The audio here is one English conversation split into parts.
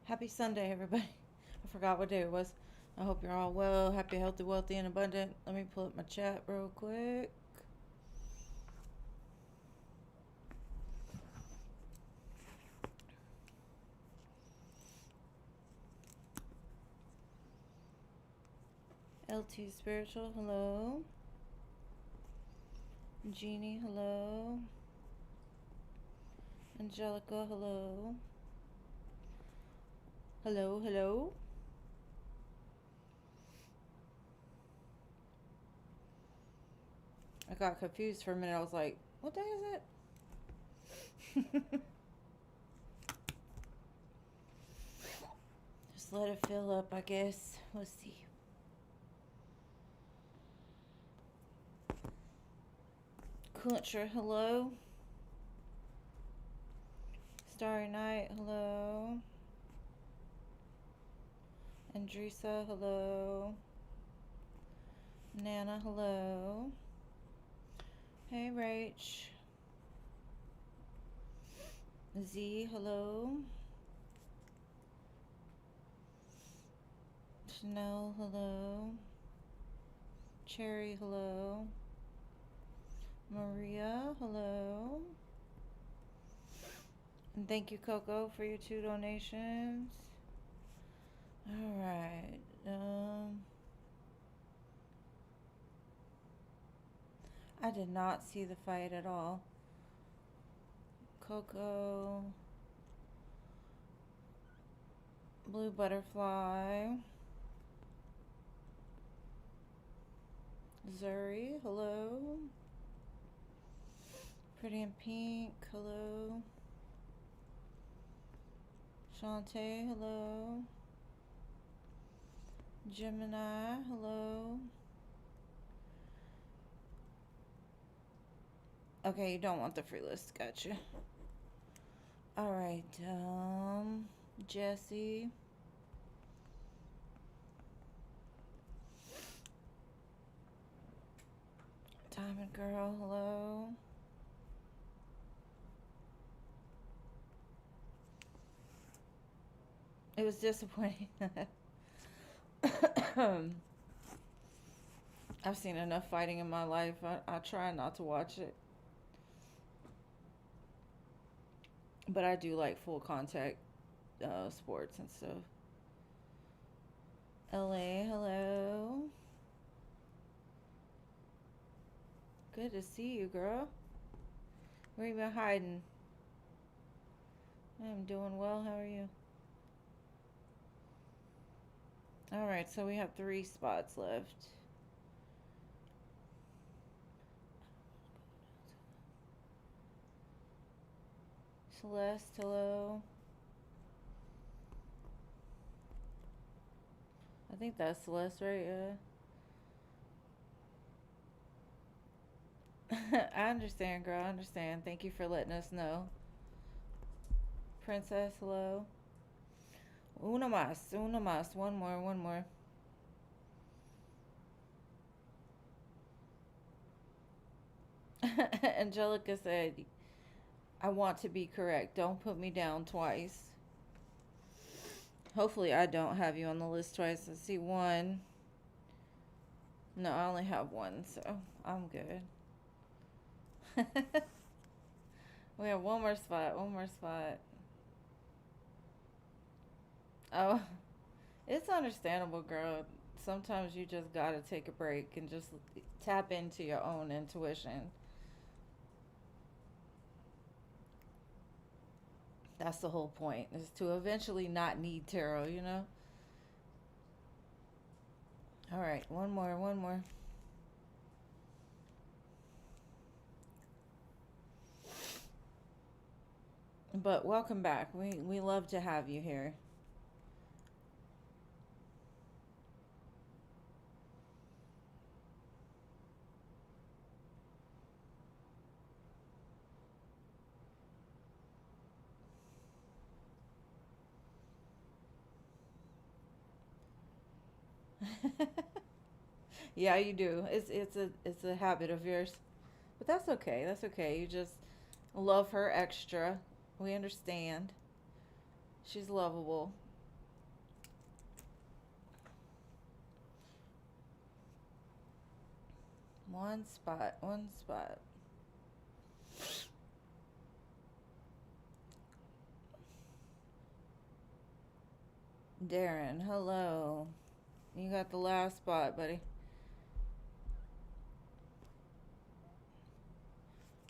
Happy Sunday, everybody. I forgot what day it was. I hope you're all well, happy, healthy, wealthy, and abundant. Let me pull up my chat real quick. LT Spiritual, hello. Jeannie, hello. Angelica, hello. Hello, hello. I got confused for a minute. I was like, what day is it? Just let it fill up, I guess. Let's see. Culture, hello. Starry Night, hello. Andresa, hello. Nana, hello. Hey, Rach. Z, hello. Chanel, hello. Cherry, hello. Maria, hello. And thank you, Coco, for your 2 donations. All right. I did not see the fight at all. Coco. Blue Butterfly. Zuri, hello. Pretty in Pink, hello. Shantae, hello. Gemini, hello. Okay, you don't want the free list, gotcha. Alright, Jesse. Diamond Girl, hello. It was disappointing. I've seen enough fighting in my life. I try not to watch it. But I do like full contact sports and stuff. LA, hello. Good to see you, girl. Where you been hiding? I'm doing well. How are you? Alright, so we have 3 spots left. Celeste, hello. I think that's Celeste, right? Yeah. I understand, girl. I understand. Thank you for letting us know. Princess, hello. Uno más, uno más. One more, one more. Angelica said, I want to be correct. Don't put me down twice. Hopefully I don't have you on the list twice. I see 1. No, I only have 1, so I'm good. We have 1 more spot, 1 more spot. Oh, it's understandable, girl. Sometimes you just gotta take a break and just tap into your own intuition. That's the whole point, is to eventually not need tarot, you know? Alright, 1 more, 1 more. But welcome back. We love to have you here. Yeah, you do. It's a habit of yours. But that's okay. That's okay. You just love her extra. We understand. She's lovable. One spot, one spot. Darren, hello. You got the last spot, buddy.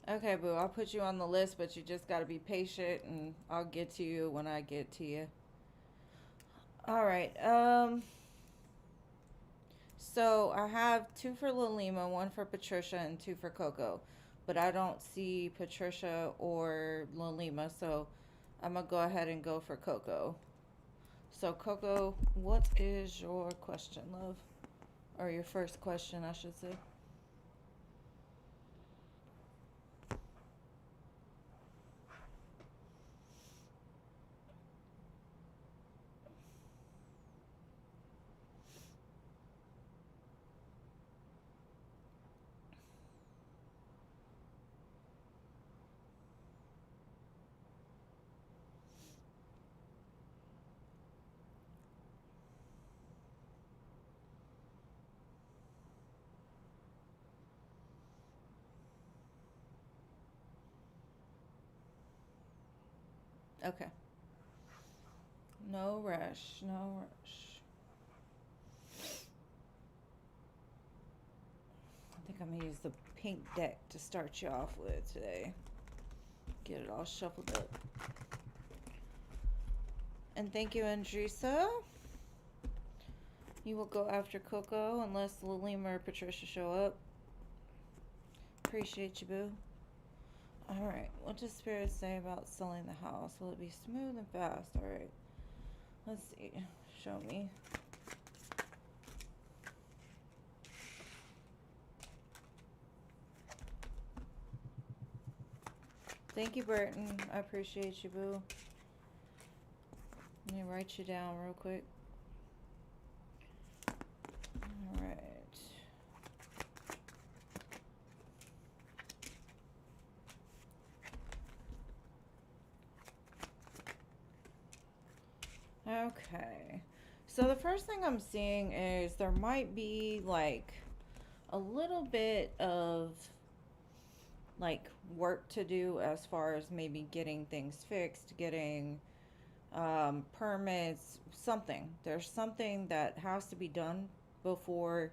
Okay, boo, I'll put you on the list, but you just gotta be patient and I'll get to you when I get to you. Alright, so I have two for Lalima, one for Patricia, and two for Coco. But I don't see Patricia or Lalima, so I'm gonna go ahead and go for Coco. So, Coco, what is your question, love? Or your first question, I should say. Okay. No rush, no rush. I think I'm gonna use the pink deck to start you off with today. Get it all shuffled up. And thank you, Andresa. You will go after Coco unless Lalima or Patricia show up. Appreciate you, boo. Alright, what does Spirit say about selling the house? Will it be smooth and fast? Alright. Let's see. Show me. Thank you, Burton. I appreciate you, boo. Let me write you down real quick. Alright. Okay. So the first thing I'm seeing is there might be like a little bit of like work to do as far as maybe getting things fixed, getting permits, something. There's something that has to be done before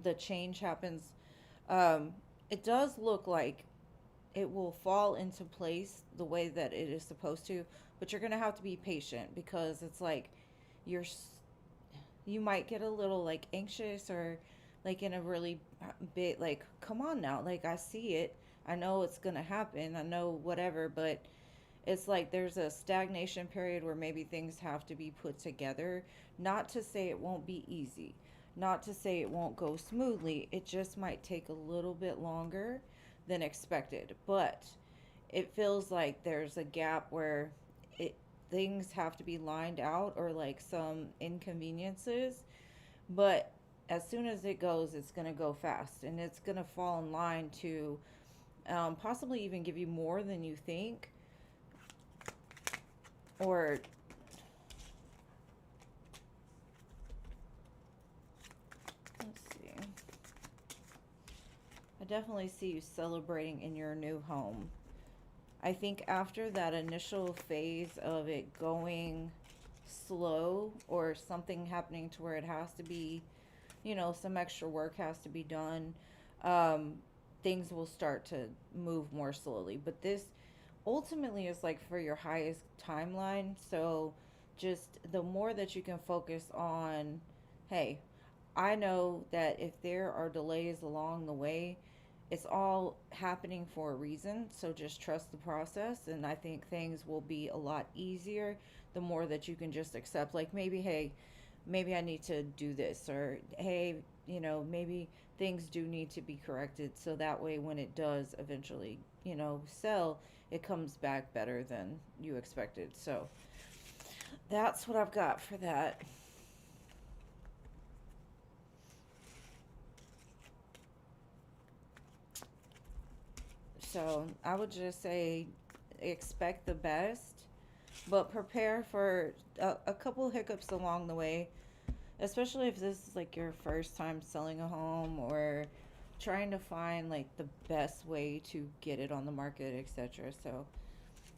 the change happens. Um, it does look like it will fall into place the way that it is supposed to, but you're gonna have to be patient because it's like you're you might get a little like anxious or like in a really bit like come on now, like I see it, I know it's gonna happen, I know whatever, but it's like there's a stagnation period where maybe things have to be put together. Not to say it won't be easy, not to say it won't go smoothly, it just might take a little bit longer than expected, but it feels like there's a gap where it things have to be lined out or like some inconveniences, but as soon as it goes, it's going to go fast and it's going to fall in line to possibly even give you more than you think. Or let's see. I definitely see you celebrating in your new home. I think after that initial phase of it going slow or something happening to where it has to be, some extra work has to be done, um, things will start to move more slowly. But this ultimately is like for your highest timeline. So just the more that you can focus on, hey, I know that if there are delays along the way, it's all happening for a reason. So just trust the process. And I think things will be a lot easier the more that you can just accept, like, maybe, hey, maybe I need to do this, or hey, maybe things do need to be corrected. So that way, when it does eventually, sell, it comes back better than you expected. So that's what I've got for that. So I would just say expect the best, but prepare for a couple hiccups along the way, especially if this is like your first time selling a home or trying to find like the best way to get it on the market, etc. So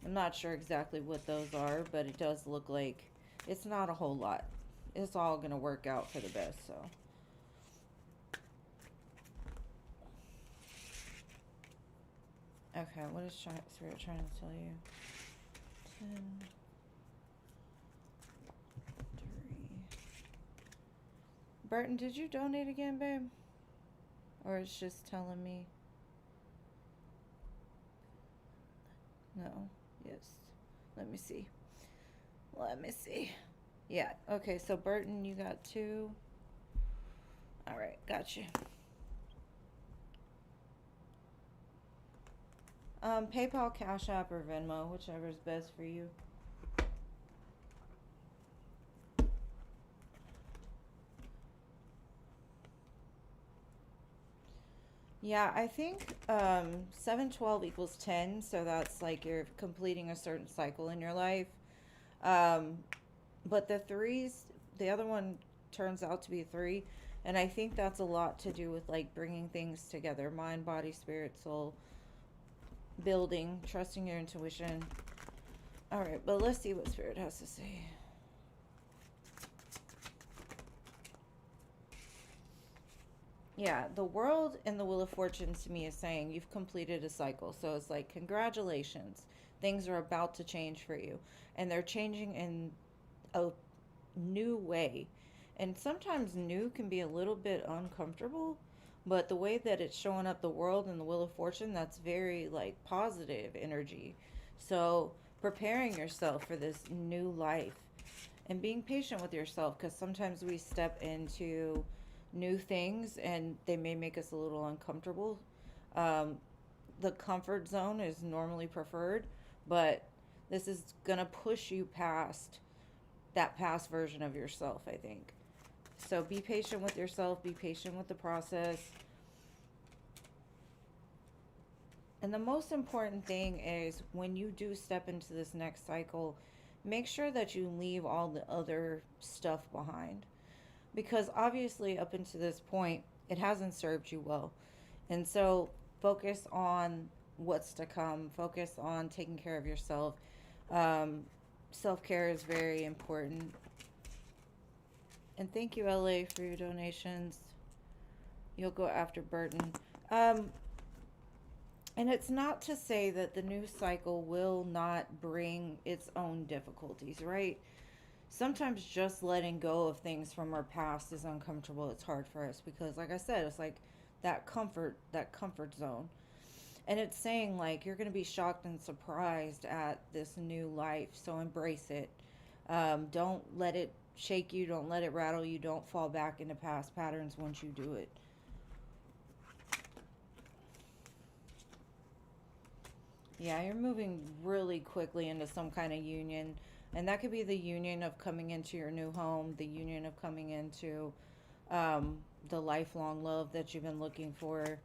I'm not sure exactly what those are, but it does look like it's not a whole lot. It's all gonna work out for the best. So okay, what is Spirit trying to tell you? 10, 3. Burton, did you donate again, babe? Or it's just telling me? No. Yes. Let me see. Let me see. Yeah. Okay, so Burton, you got 2. All right, got you. PayPal, Cash App, or Venmo, whichever is best for you. Yeah, I think 712 equals 10, so that's like you're completing a certain cycle in your life. Um, but the threes, the other one turns out to be 3, and I think that's a lot to do with like bringing things together: mind, body, spirit, soul, building, trusting your intuition. All right, but let's see what Spirit has to say. Yeah, the world and the Wheel of Fortune to me is saying you've completed a cycle. So it's like, congratulations. Things are about to change for you. And they're changing in a new way. And sometimes new can be a little bit uncomfortable, but the way that it's showing up the world and the Wheel of Fortune, that's very like positive energy. So preparing yourself for this new life and being patient with yourself, because sometimes we step into new things and they may make us a little uncomfortable. Um, the comfort zone is normally preferred, but this is going to push you past that past version of yourself, I think. So be patient with yourself, be patient with the process. And the most important thing is when you do step into this next cycle, make sure that you leave all the other stuff behind. Because obviously, up until this point, it hasn't served you well. And so, focus on what's to come, focus on taking care of yourself. Um, Self care is very important. And thank you, LA, for your donations. You'll go after Burton. Um, and it's not to say that the new cycle will not bring its own difficulties, right? Sometimes just letting go of things from our past is uncomfortable. It's hard for us because, like I said, it's like that comfort zone. And it's saying like you're going to be shocked and surprised at this new life. So embrace it. Don't let it shake you. Don't let it rattle you. Don't fall back into past patterns once you do it. Yeah, you're moving really quickly into some kind of union. And that could be the union of coming into your new home, the union of coming into the lifelong love that you've been looking for.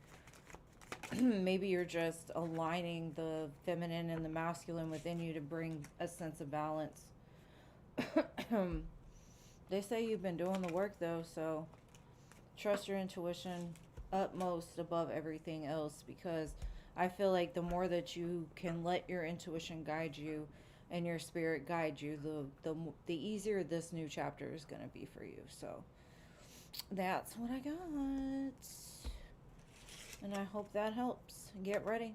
Maybe you're just aligning the feminine and the masculine within you to bring a sense of balance. They say you've been doing the work though, so trust your intuition utmost above everything else, because I feel like the more that you can let your intuition guide you and your spirit guide you, the easier this new chapter is going to be for you. So that's what I got. And I hope that helps. Get ready.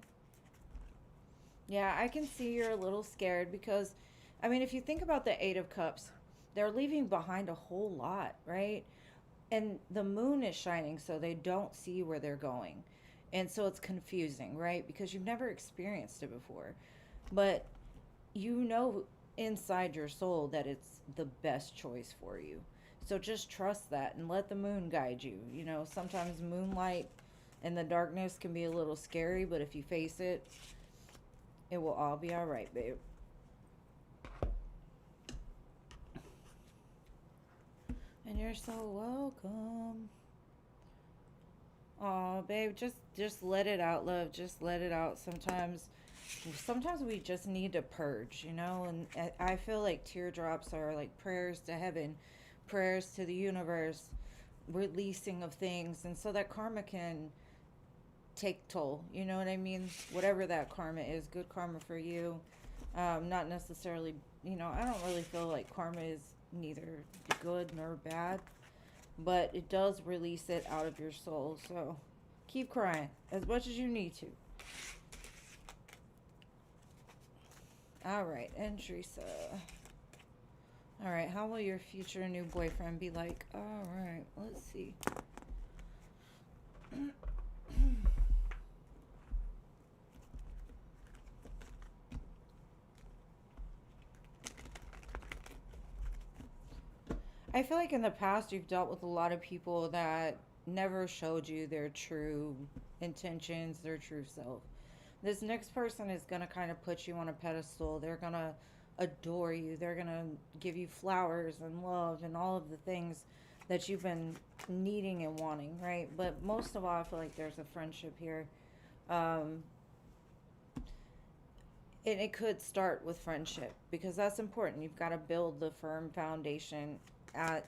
Yeah, I can see you're a little scared because, I mean, if you think about the Eight of Cups, they're leaving behind a whole lot, right? And the moon is shining, so they don't see where they're going. And so it's confusing, right? Because you've never experienced it before. But you know inside your soul that it's the best choice for you. So just trust that and let the moon guide you. You know, sometimes moonlight and the darkness can be a little scary, but if you face it, it will all be all right, babe. And you're so welcome. Oh, babe, just let it out, love. Just let it out. Sometimes we just need to purge, you know? And I feel like teardrops are like prayers to heaven, prayers to the universe, releasing of things, and so that karma can take toll. You know what I mean? Whatever that karma is, good karma for you. Not necessarily, I don't really feel like karma is neither good nor bad, but it does release it out of your soul. So keep crying as much as you need to. All right, and Teresa. All right, how will your future new boyfriend be like? All right, let's see. I feel like in the past you've dealt with a lot of people that never showed you their true intentions, their true self. This next person is going to kind of put you on a pedestal. They're going to adore you. They're going to give you flowers and love and all of the things that you've been needing and wanting, right? But most of all, I feel like there's a friendship here. Um, and it could start with friendship because that's important. You've got to build the firm foundation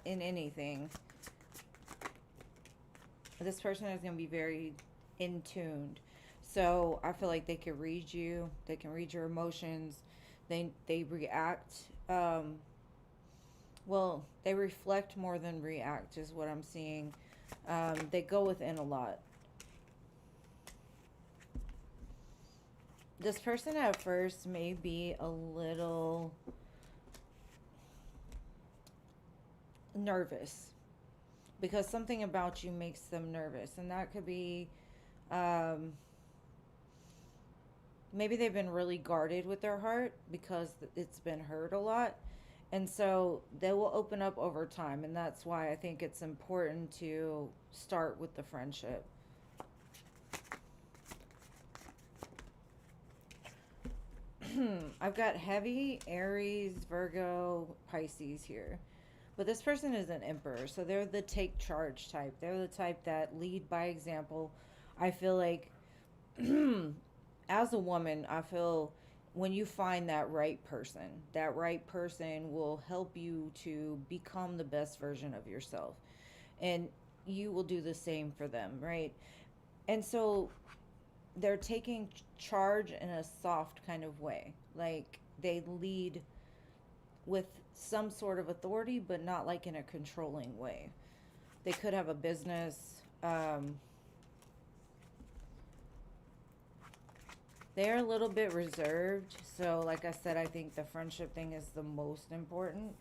in anything. This person is going to be very in tuned. So I feel like they can read you. They can read your emotions. They react. Well, they reflect more than react is what I'm seeing. They go within a lot. This person at first may be a little nervous because something about you makes them nervous, and that could be um, maybe they've been really guarded with their heart because it's been hurt a lot, and so they will open up over time, and that's why I think it's important to start with the friendship. I've got heavy Aries, Virgo, Pisces here. But this person is an emperor, so they're the take charge type. They're the type that lead by example. I feel like, as a woman, I feel when you find that right person will help you to become the best version of yourself. And you will do the same for them, right? And so they're taking charge in a soft kind of way. Like they lead with some sort of authority, but not like in a controlling way. They could have a business. They're a little bit reserved. So, like I said, I think the friendship thing is the most important.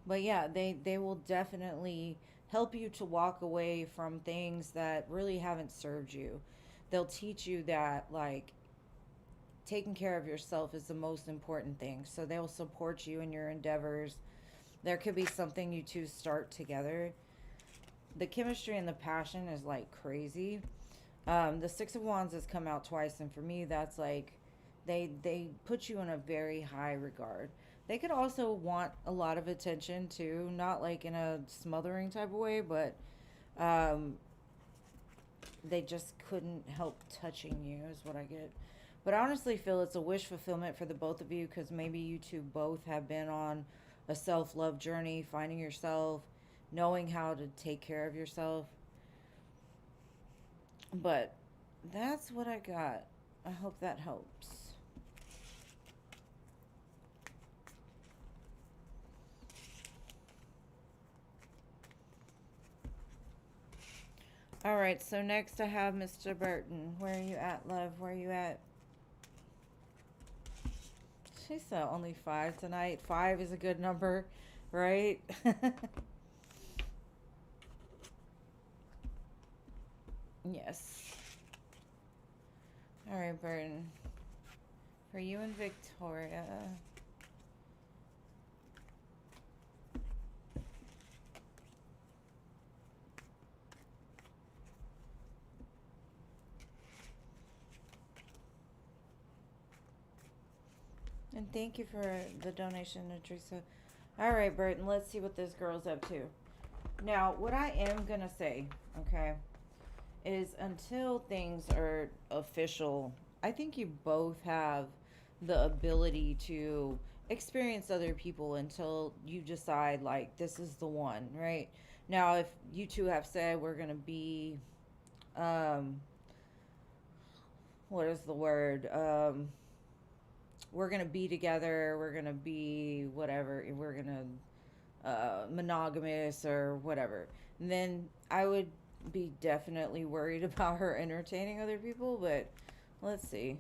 But yeah, they will definitely help you to walk away from things that really haven't served you. They'll teach you that, like, taking care of yourself is the most important thing. So they'll support you in your endeavors. There could be something you two start together. The chemistry and the passion is like crazy. The Six of Wands has come out twice, and for me, that's like they put you in a very high regard. They could also want a lot of attention too, not like in a smothering type of way, but um, they just couldn't help touching you, is what I get. But I honestly feel it's a wish fulfillment for the both of you because maybe you two both have been on a self love journey, finding yourself, knowing how to take care of yourself. But that's what I got. I hope that helps. All right, so next I have Mr. Burton. Where are you at, love? Where are you at? She said only 5 tonight. 5 is a good number, right? Yes. All right, Burton. For you and Victoria. And thank you for the donation, Teresa. All right, Burton, let's see what this girl's up to. Now, what I am going to say, okay, is until things are official, I think you both have the ability to experience other people until you decide, like, this is the one, right? Now, if you two have said we're going to be um, what is the word? We're gonna be together. We're gonna be whatever. We're gonna monogamous or whatever. And then I would be definitely worried about her entertaining other people. But let's see.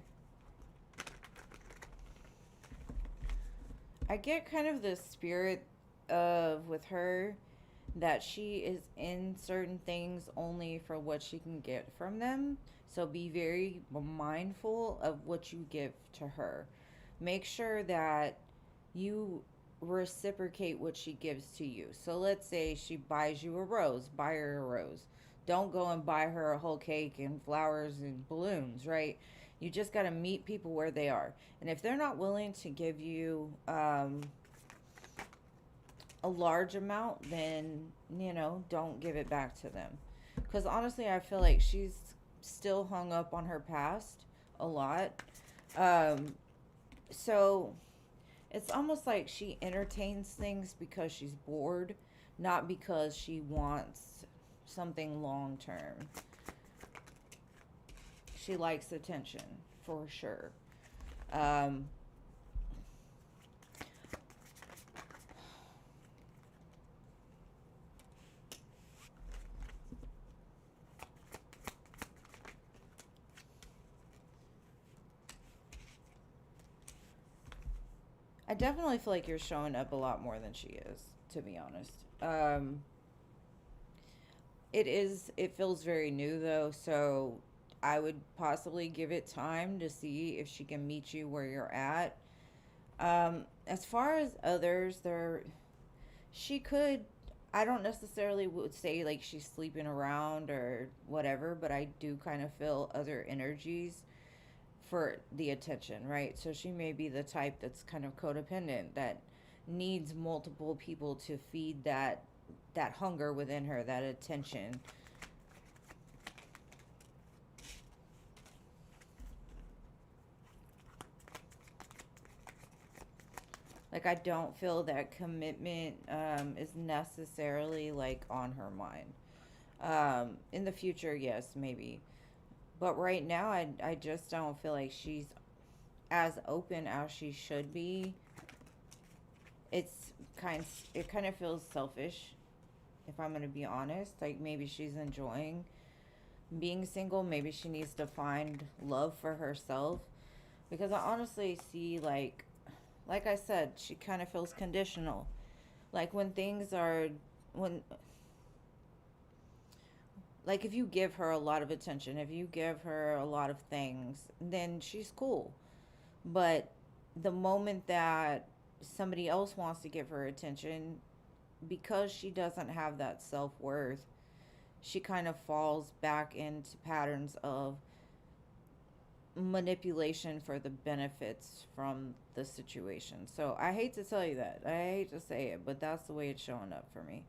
I get kind of the spirit of with her that she is in certain things only for what she can get from them. So be very mindful of what you give to her. Make sure that you reciprocate what she gives to you. So let's say she buys you a rose, buy her a rose. Don't go and buy her a whole cake and flowers and balloons, right? You just got to meet people where they are. And if they're not willing to give you a large amount, then, don't give it back to them. Because honestly, I feel like she's still hung up on her past a lot. Um, so it's almost like she entertains things because she's bored, not because she wants something long term. She likes attention, for sure. Um, I definitely feel like you're showing up a lot more than she is, to be honest. It feels very new though, so I would possibly give it time to see if she can meet you where you're at. As far as others, she could, I don't necessarily would say like she's sleeping around or whatever, but I do kind of feel other energies for the attention, right? So she may be the type that's kind of codependent that needs multiple people to feed that hunger within her, that attention. Like I don't feel that commitment is necessarily like on her mind. In the future, yes, maybe. But right now, I just don't feel like she's as open as she should be. It's it kind of feels selfish, if I'm gonna be honest. Like maybe she's enjoying being single. Maybe she needs to find love for herself. Because I honestly see like I said, she kind of feels conditional. Like when things are when like if you give her a lot of attention, if you give her a lot of things, then she's cool. But the moment that somebody else wants to give her attention, because she doesn't have that self worth, she kind of falls back into patterns of manipulation for the benefits from the situation. So I hate to tell you that. I hate to say it, but that's the way it's showing up for me.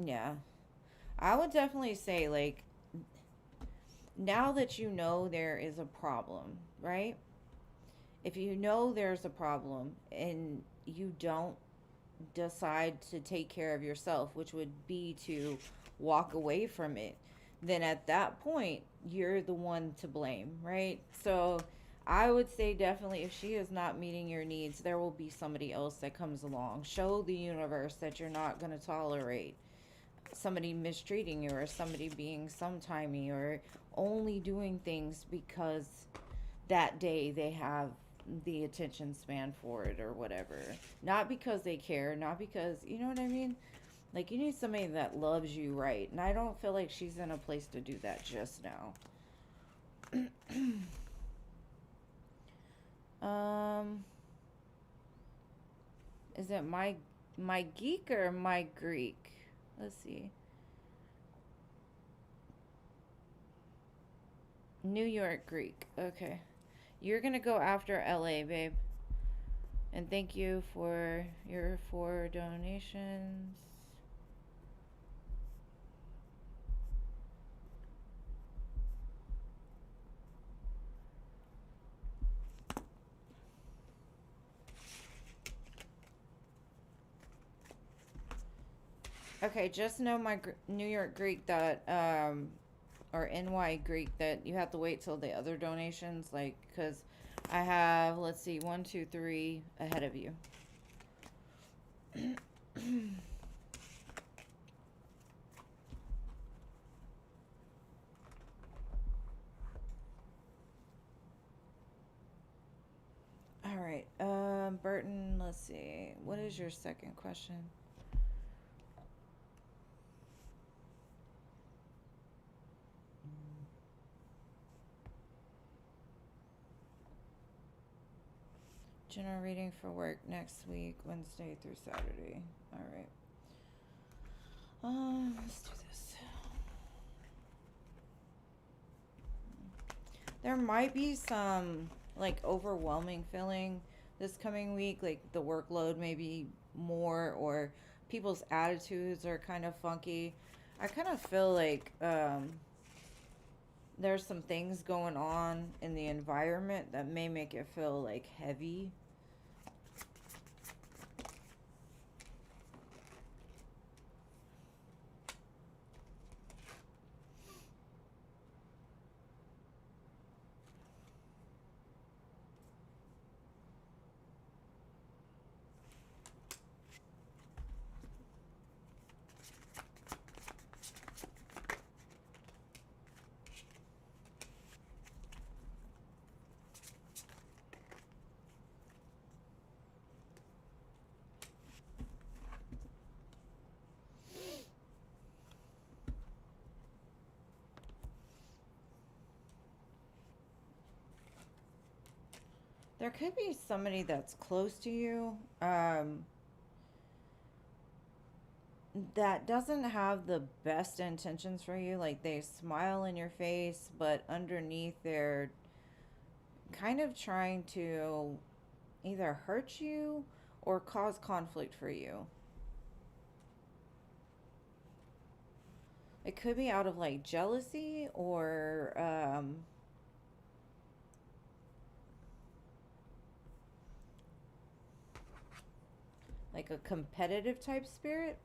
Yeah. I would definitely say, like, now that you know there is a problem, right? If you know there's a problem and you don't decide to take care of yourself, which would be to walk away from it, then at that point, you're the one to blame, right? So I would say definitely if she is not meeting your needs, there will be somebody else that comes along. Show the universe that you're not going to tolerate somebody mistreating you or somebody being sometimey or only doing things because that day they have the attention span for it or whatever. Not because they care, not because, you know what I mean? Like, you need somebody that loves you right. And I don't feel like she's in a place to do that just now. um, is it my geek or my Greek? Let's see. New York Greek. Okay. You're going to go after LA, babe. And thank you for your 4 donations. Okay, just know my New York Greek that or NY Greek that you have to wait till the other donations, like, because I have, let's see, one, two, three ahead of you. All right, Burton, let's see. What is your second question? General reading for work next week, Wednesday through Saturday. All right. Let's do this. There might be some like overwhelming feeling this coming week, like the workload may be more, or people's attitudes are kind of funky. I kind of feel like there's some things going on in the environment that may make it feel like heavy. There could be somebody that's close to you that doesn't have the best intentions for you. Like they smile in your face, but underneath they're kind of trying to either hurt you or cause conflict for you. It could be out of like jealousy or like a competitive type spirit.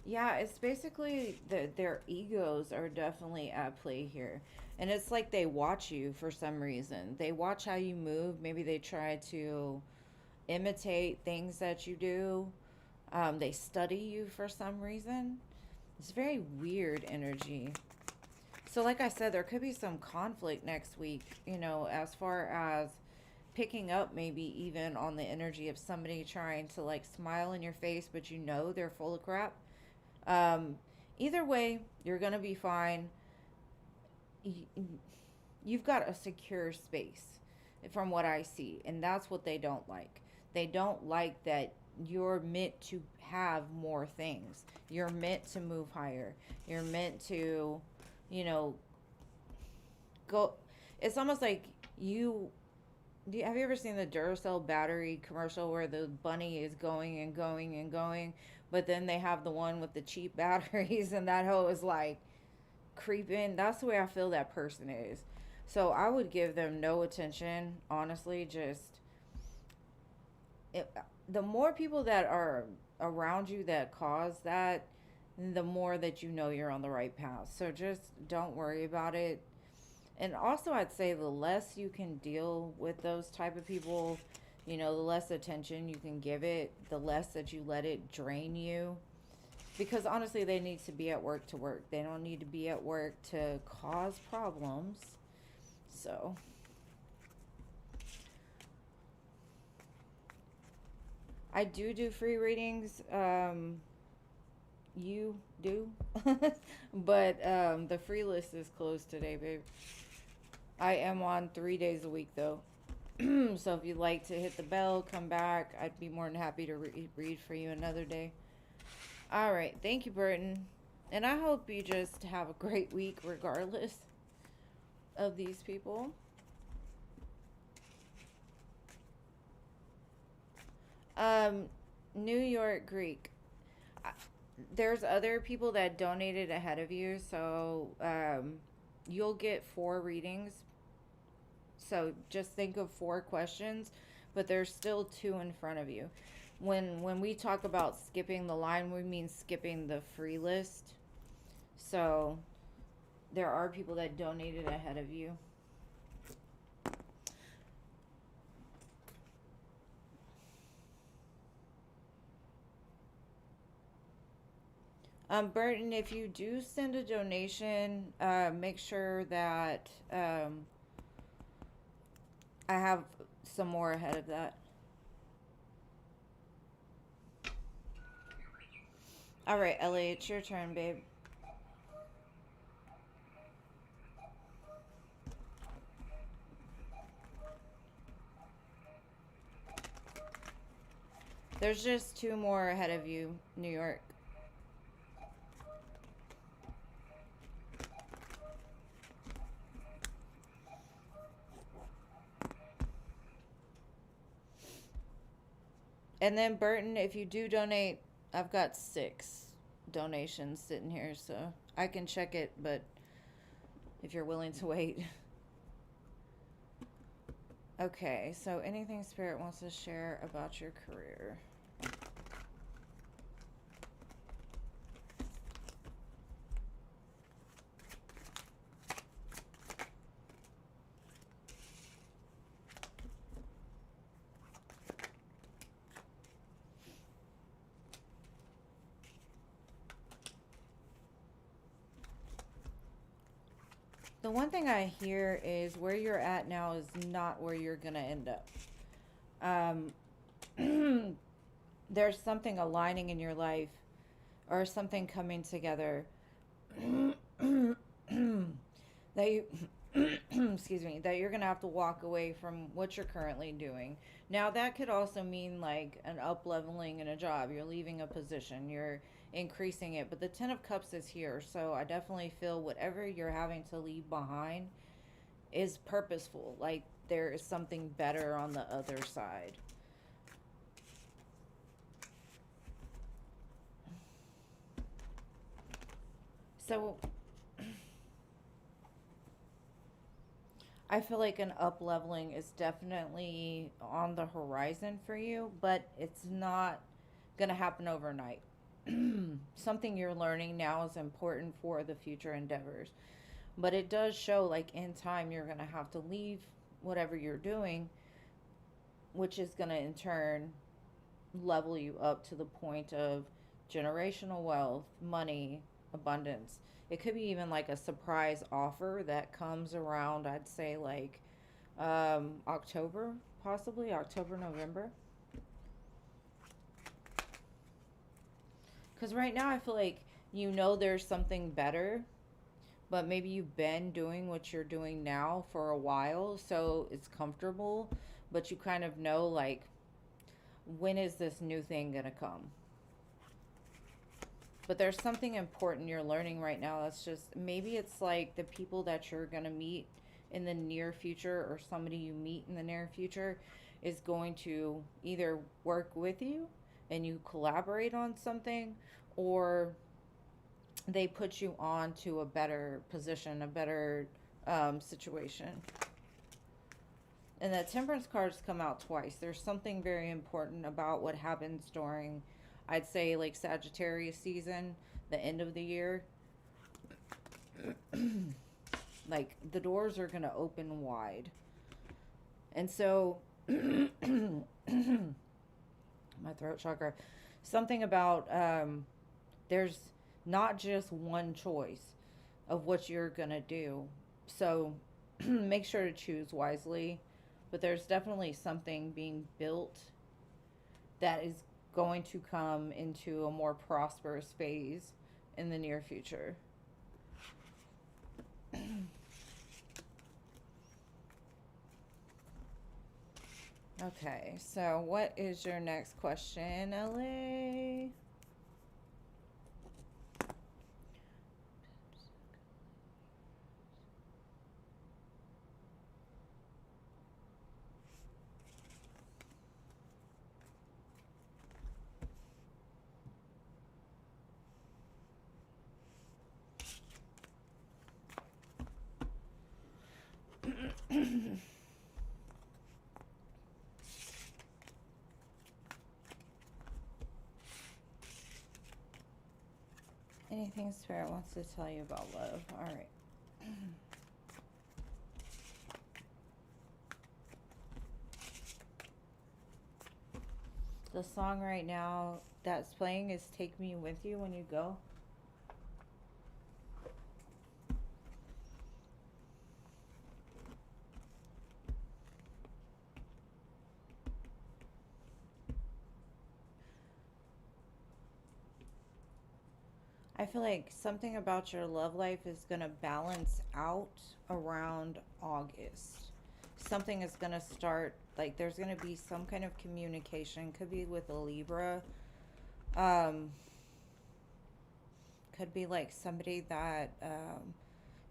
Yeah, it's basically their egos are definitely at play here. And it's like they watch you for some reason. They watch how you move. Maybe they try to imitate things that you do. They study you for some reason. It's very weird energy. So, like I said, there could be some conflict next week, as far as picking up maybe even on the energy of somebody trying to like smile in your face, but they're full of crap. Um, Either way, you're going to be fine. You've got a secure space from what I see, and that's what they don't like. They don't like that you're meant to have more things. You're meant to move higher. You're meant to, you know, go. It's almost like you. Have you ever seen the Duracell battery commercial where the bunny is going and going and going, but then they have the one with the cheap batteries and that hoe is like creeping? That's the way I feel that person is. So I would give them no attention, honestly. Just it, the more people that are around you that cause that, the more that you're on the right path. So just don't worry about it. And also, I'd say the less you can deal with those type of people, the less attention you can give it, the less that you let it drain you. Because honestly, they need to be at work to work. They don't need to be at work to cause problems. So, I do free readings. You do. But the free list is closed today, babe. I am on 3 days a week, though. So if you'd like to hit the bell, come back. I'd be more than happy to read for you another day. All right. Thank you, Burton. And I hope you just have a great week regardless of these people. Um, New York Greek. There's other people that donated ahead of you, so you'll get 4 readings. So just think of 4 questions, but there's still 2 in front of you. When we talk about skipping the line, we mean skipping the free list. So there are people that donated ahead of you. Burton, if you do send a donation, make sure that I have some more ahead of that. All right, Ellie, it's your turn, babe. There's just 2 more ahead of you, New York. And then Burton, if you do donate, I've got 6 donations sitting here, so I can check it, but if you're willing to wait. Okay, so anything Spirit wants to share about your career? The one thing I hear is where you're at now is not where you're going to end up. There's something aligning in your life or something coming together that you excuse me, that you're going to have to walk away from what you're currently doing. Now that could also mean like an up leveling in a job. You're leaving a position, you're increasing it, but the 10 of cups is here, so I definitely feel whatever you're having to leave behind is purposeful. Like there is something better on the other side. So I feel like an up leveling is definitely on the horizon for you, but it's not going to happen overnight. Something you're learning now is important for the future endeavors. But it does show like in time you're going to have to leave whatever you're doing, which is going to in turn level you up to the point of generational wealth, money, abundance. It could be even like a surprise offer that comes around, I'd say like October, possibly October, November. Because right now I feel like there's something better, but maybe you've been doing what you're doing now for a while, so it's comfortable, but you kind of know like when is this new thing going to come? But there's something important you're learning right now. That's just maybe it's like the people that you're going to meet in the near future or somebody you meet in the near future is going to either work with you and you collaborate on something, or they put you on to a better position, a better situation. And the temperance cards come out twice. There's something very important about what happens during, I'd say, like Sagittarius season, the end of the year. Like the doors are going to open wide. And so, my throat chakra, something about there's not just one choice of what you're going to do. So, make sure to choose wisely. But there's definitely something being built that is going to come into a more prosperous phase in the near future. Okay, so what is your next question, LA? Anything Spirit wants to tell you about love. All right. The song right now that's playing is Take Me With You When You Go. I feel like something about your love life is going to balance out around August. Something is going to start, like there's going to be some kind of communication. Could be with a Libra. Um, could be like somebody that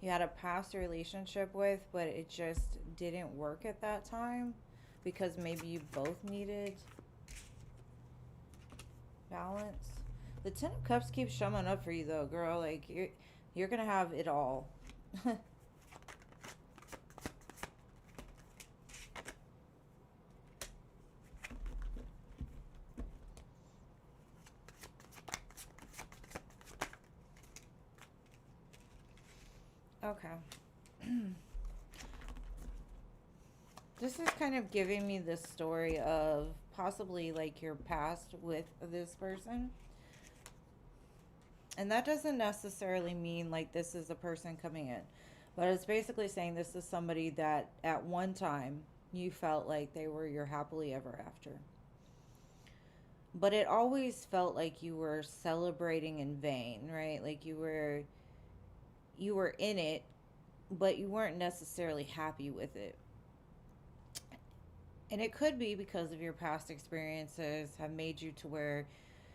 you had a past relationship with, but it just didn't work at that time because maybe you both needed balance. The Ten of Cups keeps showing up for you though, girl. Like you're gonna have it all. Okay. This is kind of giving me the story of possibly like your past with this person. And that doesn't necessarily mean like this is a person coming in. But it's basically saying this is somebody that at one time you felt like they were your happily ever after. But it always felt like you were celebrating in vain, right? Like you were in it, but you weren't necessarily happy with it. And it could be because of your past experiences have made you to where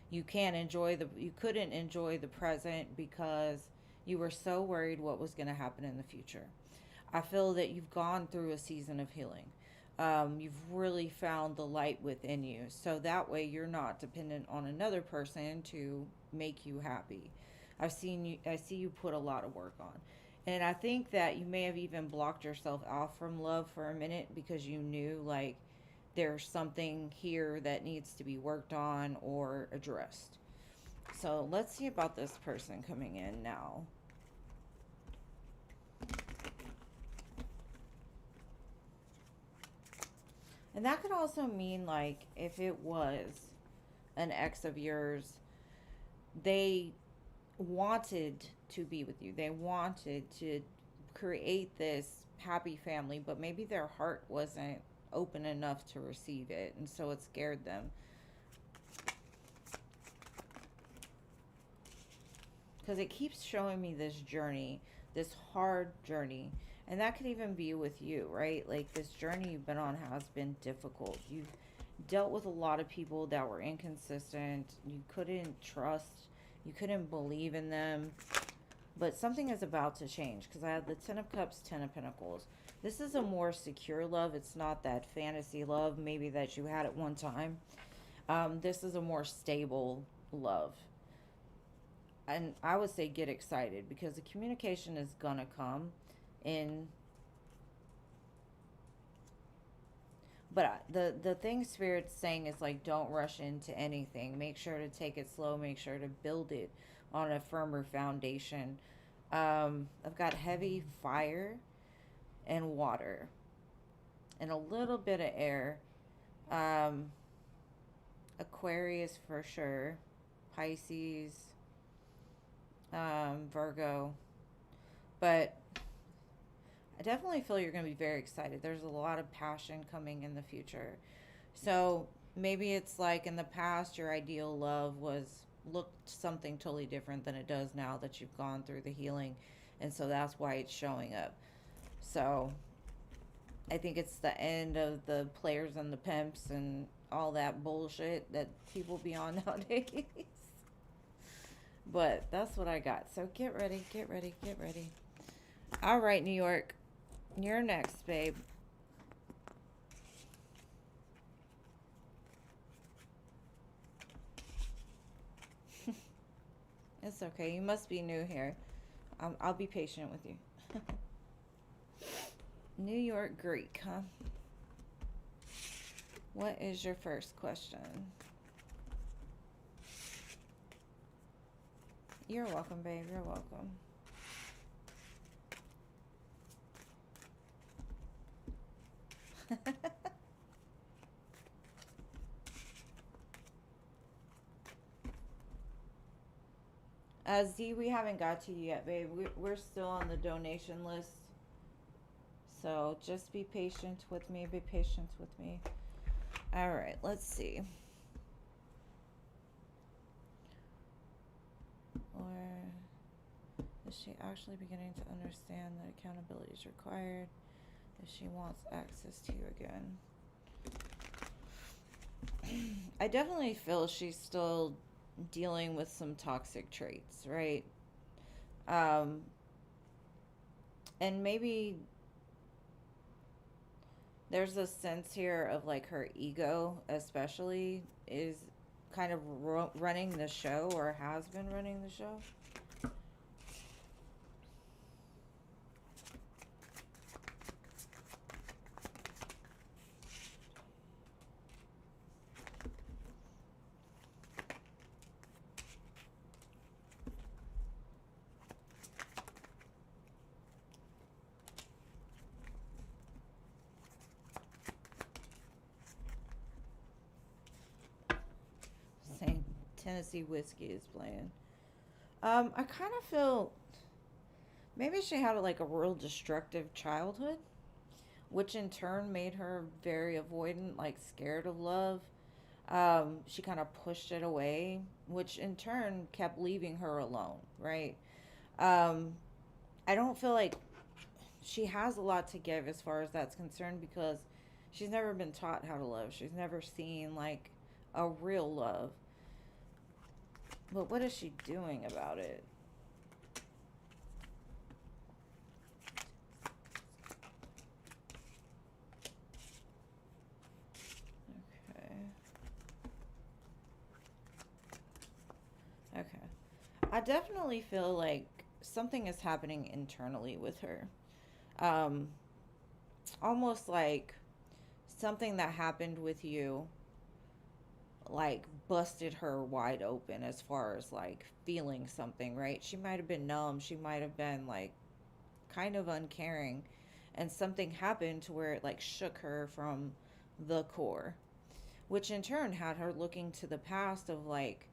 you couldn't enjoy the present because you were so worried what was going to happen in the future. I feel that you've gone through a season of healing. You've really found the light within you, so that way you're not dependent on another person to make you happy. I see you put a lot of work on, and I think that you may have even blocked yourself off from love for a minute because you knew like there's something here that needs to be worked on or addressed. So let's see about this person coming in now. And that could also mean like if it was an ex of yours, they wanted to be with you. They wanted to create this happy family, but maybe their heart wasn't open enough to receive it, and so it scared them. Because it keeps showing me this journey, this hard journey. And that could even be with you, right? Like this journey you've been on has been difficult. You've dealt with a lot of people that were inconsistent. You couldn't trust, you couldn't believe in them. But something is about to change because I have the Ten of Cups, Ten of Pentacles. This is a more secure love. It's not that fantasy love maybe that you had at one time. This is a more stable love. And I would say get excited because the communication is going to come in. But the thing Spirit's saying is like don't rush into anything. Make sure to take it slow. Make sure to build it on a firmer foundation. I've got heavy fire and water and a little bit of air. Aquarius for sure. Pisces. Virgo. But I definitely feel you're going to be very excited. There's a lot of passion coming in the future. So maybe it's like in the past, your ideal love looked something totally different than it does now that you've gone through the healing. And so that's why it's showing up. So I think it's the end of the players and the pimps and all that bullshit that people be on nowadays. But that's what I got. So get ready, get ready, get ready. All right, New York. You're next, babe. It's okay. You must be new here. I'll be patient with you. New York Greek, huh? What is your first question? You're welcome, babe. You're welcome. Z, we haven't got to you yet, babe. We're still on the donation list. So just be patient with me. Be patient with me. All right, let's see. Or is she actually beginning to understand that accountability is required if she wants access to you again? I definitely feel she's still dealing with some toxic traits, right? Um, and maybe there's a sense here of like her ego, especially, is kind of running the show or has been running the show. Same Tennessee whiskey is playing. I kind of feel maybe she had like a real destructive childhood, which in turn made her very avoidant, like scared of love. She kind of pushed it away, which in turn kept leaving her alone, right? Um, I don't feel like she has a lot to give as far as that's concerned because she's never been taught how to love. She's never seen like a real love. But what is she doing about it? Okay. Okay. I definitely feel like something is happening internally with her. Um, Almost like something that happened with you like busted her wide open as far as like feeling something, right? She might have been numb, she might have been like kind of uncaring, and something happened to where it like shook her from the core, which in turn had her looking to the past of like,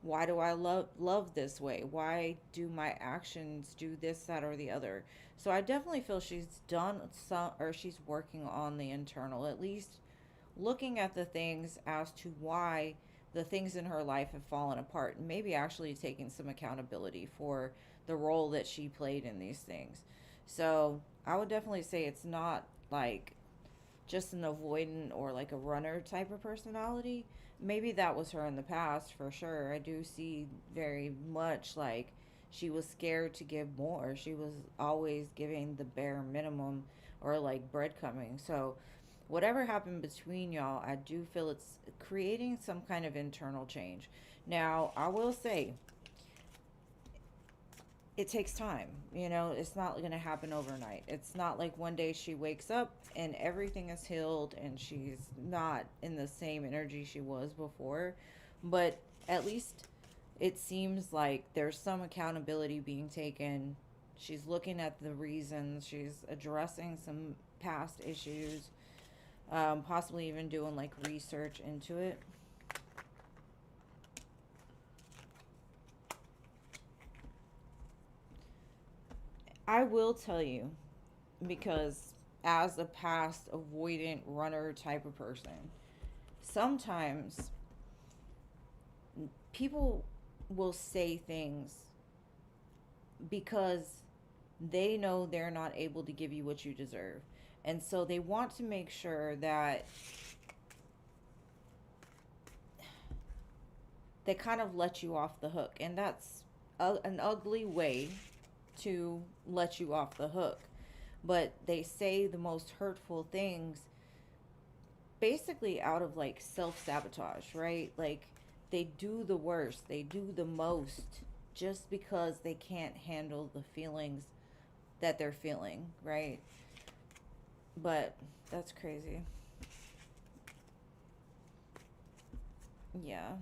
why do I love this way? Why do my actions do this, that, or the other? So I definitely feel she's done some, or she's working on the internal, at least looking at the things as to why the things in her life have fallen apart, and maybe actually taking some accountability for the role that she played in these things. So I would definitely say it's not like just an avoidant or like a runner type of personality. Maybe that was her in the past for sure. I do see very much like she was scared to give more. She was always giving the bare minimum or like breadcrumbing. So whatever happened between y'all, I do feel it's creating some kind of internal change. Now, I will say it takes time. It's not going to happen overnight. It's not like one day she wakes up and everything is healed and she's not in the same energy she was before. But at least it seems like there's some accountability being taken. She's looking at the reasons, she's addressing some past issues, possibly even doing like research into it. I will tell you, because as a past avoidant runner type of person, sometimes people will say things because they know they're not able to give you what you deserve. And so they want to make sure that they kind of let you off the hook. And that's an ugly way to let you off the hook. But they say the most hurtful things basically out of like self sabotage, right? Like they do the worst, they do the most just because they can't handle the feelings that they're feeling, right? But that's crazy. Yeah.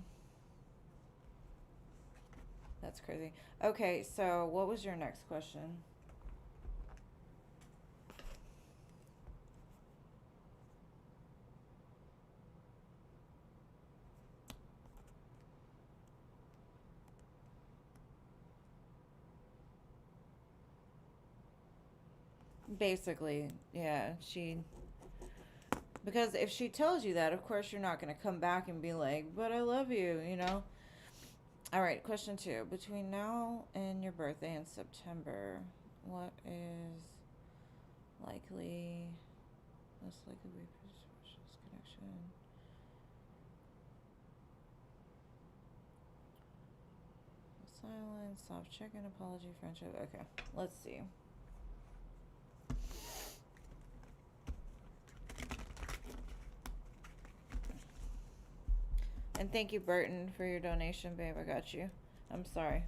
That's crazy. Okay, so what was your next question? Basically, yeah, because if she tells you that, of course you're not going to come back and be like, but I love you, you know? All right, question 2. Between now and your birthday in September, what is likely, most likely repercussions, connection? Silence, soft check-in, apology, friendship. Okay, let's see. And thank you, Burton, for your donation, babe. I got you. I'm sorry.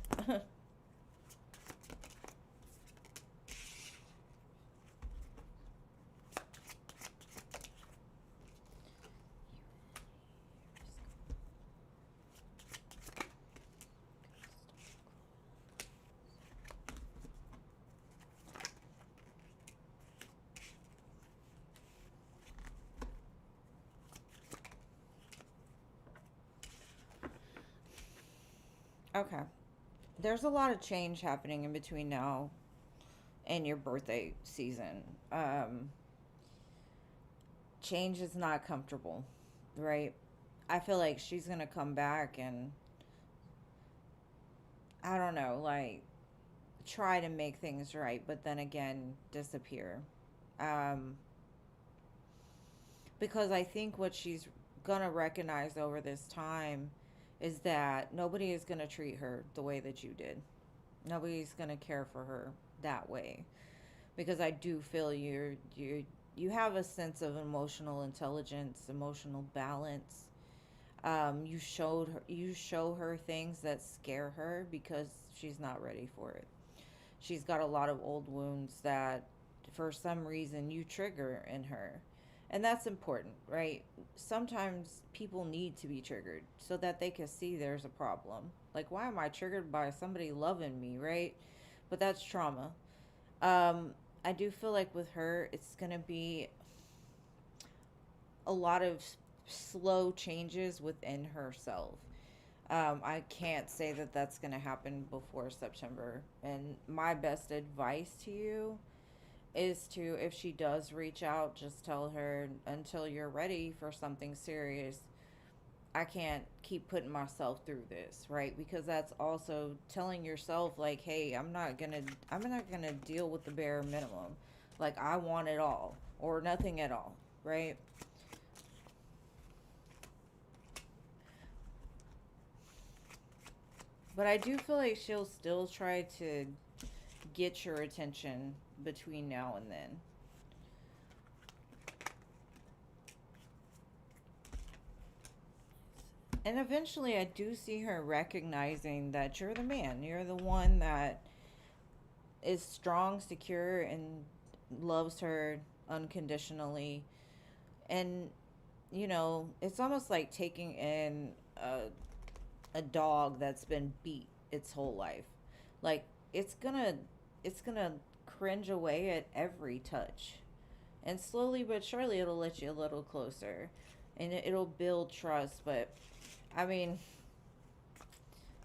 Okay. There's a lot of change happening in between now and your birthday season. Change is not comfortable, right? I feel like she's gonna come back and I don't know, like try to make things right, but then again disappear. Um, because I think what she's gonna recognize over this time is that nobody is gonna treat her the way that you did. Nobody's gonna care for her that way because I do feel you have a sense of emotional intelligence, emotional balance. You show her things that scare her because she's not ready for it. She's got a lot of old wounds that for some reason you trigger in her. And that's important, right? Sometimes people need to be triggered so that they can see there's a problem. Like, why am I triggered by somebody loving me, right? But that's trauma. I do feel like with her, it's going to be a lot of slow changes within herself. I can't say that that's going to happen before September. And my best advice to you is to, if she does reach out, just tell her until you're ready for something serious. I can't keep putting myself through this, right? Because that's also telling yourself like, hey, I'm not going to deal with the bare minimum. Like I want it all or nothing at all, right? But I do feel like she'll still try to get your attention between now and then. And eventually, I do see her recognizing that you're the man. You're the one that is strong, secure, and loves her unconditionally. And, it's almost like taking in a dog that's been beat its whole life. Like, it's gonna, it's gonna cringe away at every touch. And slowly but surely, it'll let you a little closer. And it'll build trust. But, I mean,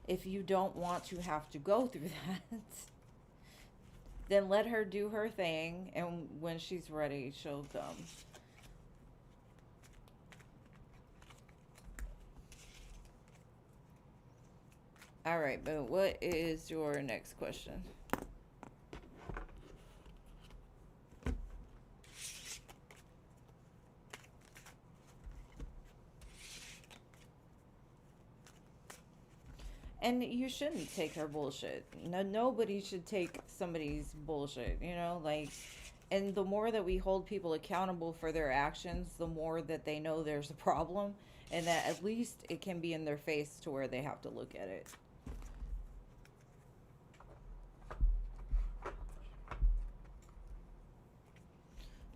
if you don't want to have to go through that, then let her do her thing, and when she's ready, she'll come. All right, but what is your next question? And you shouldn't take her bullshit. No, nobody should take somebody's bullshit, like, and the more that we hold people accountable for their actions, the more that they know there's a problem and that at least it can be in their face to where they have to look at it.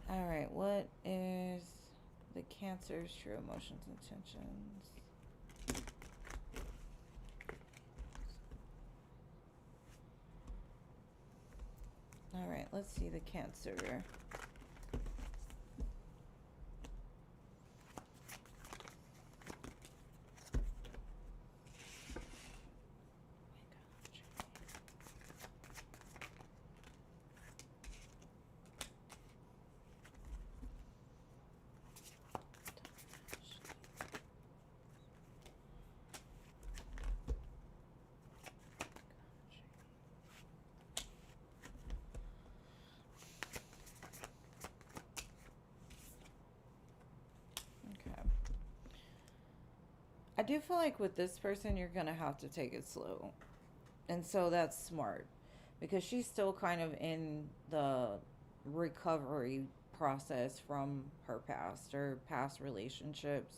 All right, what is the Cancer's true emotions and intentions? let's see the Cancer. Okay. I do feel like with this person, you're going to have to take it slow. And so that's smart because she's still kind of in the recovery process from her past or past relationships.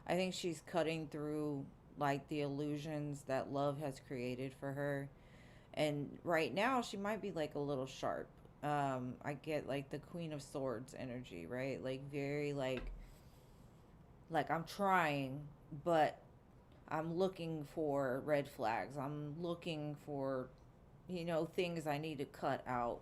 I think she's cutting through like the illusions that love has created for her. And right now, she might be like a little sharp. I get like the Queen of Swords energy, right? Like very like I'm trying, but I'm looking for red flags. I'm looking for, things I need to cut out.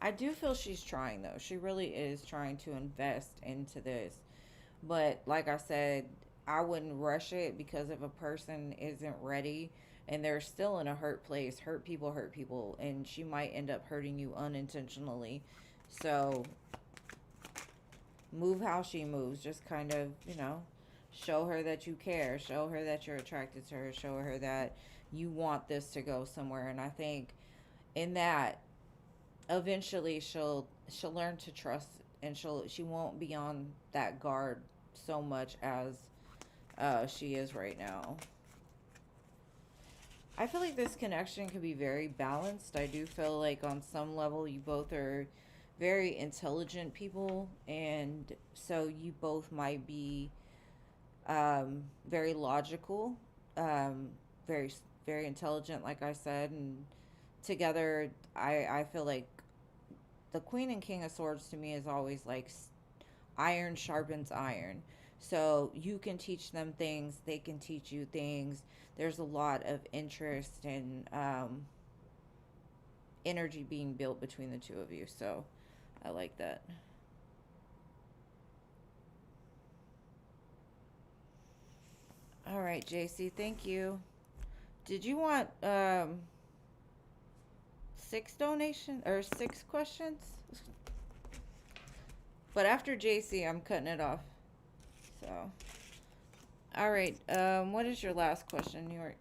I do feel she's trying though. She really is trying to invest into this. But like I said, I wouldn't rush it because if a person isn't ready and they're still in a hurt place, hurt people, and she might end up hurting you unintentionally. So move how she moves. Just kind of, show her that you care, show her that you're attracted to her, show her that you want this to go somewhere. And I think in that, eventually she'll learn to trust, and she won't be on that guard so much as she is right now. I feel like this connection could be very balanced. I do feel like on some level you both are very intelligent people, and so you both might be very logical, um, very very intelligent, like I said, and together I feel like the Queen and King of Swords to me is always like iron sharpens iron. So you can teach them things, they can teach you things. There's a lot of interest and energy being built between the two of you. So I like that. All right, JC, thank you. Did you want six questions? But after JC, I'm cutting it off. So, all right. What is your last question, New York?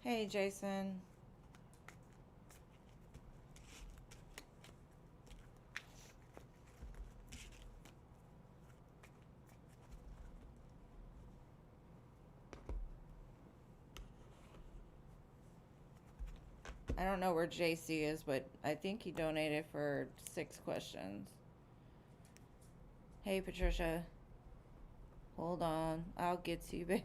Hey, Jason. I don't know where JC is, but I think he donated for 6 questions. Hey, Patricia. Hold on. I'll get to you, babe.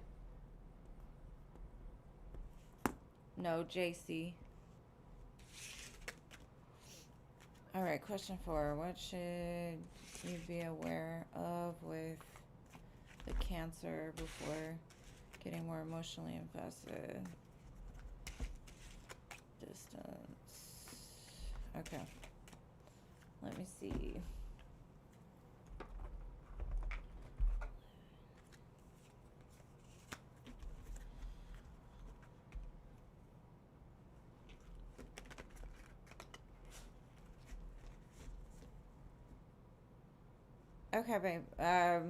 No, JC. All right, question 4. What should you be aware of with the Cancer before getting more emotionally invested? Distance. Okay. Let me see. Okay, babe.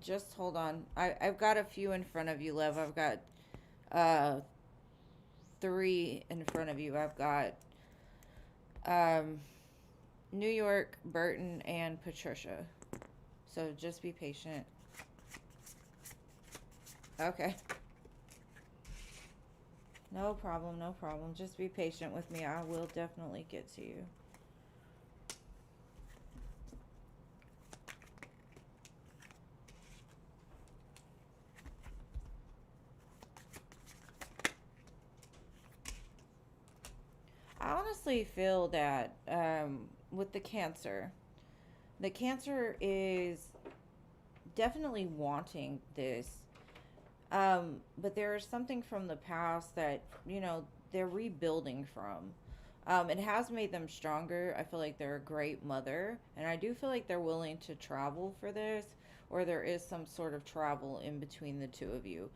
Just hold on. I've got a few in front of you, Lev. I've got uh 3 in front of you. I've got um New York, Burton, and Patricia. So just be patient. Okay. No problem, no problem. Just be patient with me. I will definitely get to you. I honestly feel that with the Cancer is definitely wanting this. But there is something from the past that, they're rebuilding from. It has made them stronger. I feel like they're a great mother, and I do feel like they're willing to travel for this, or there is some sort of travel in between the two of you.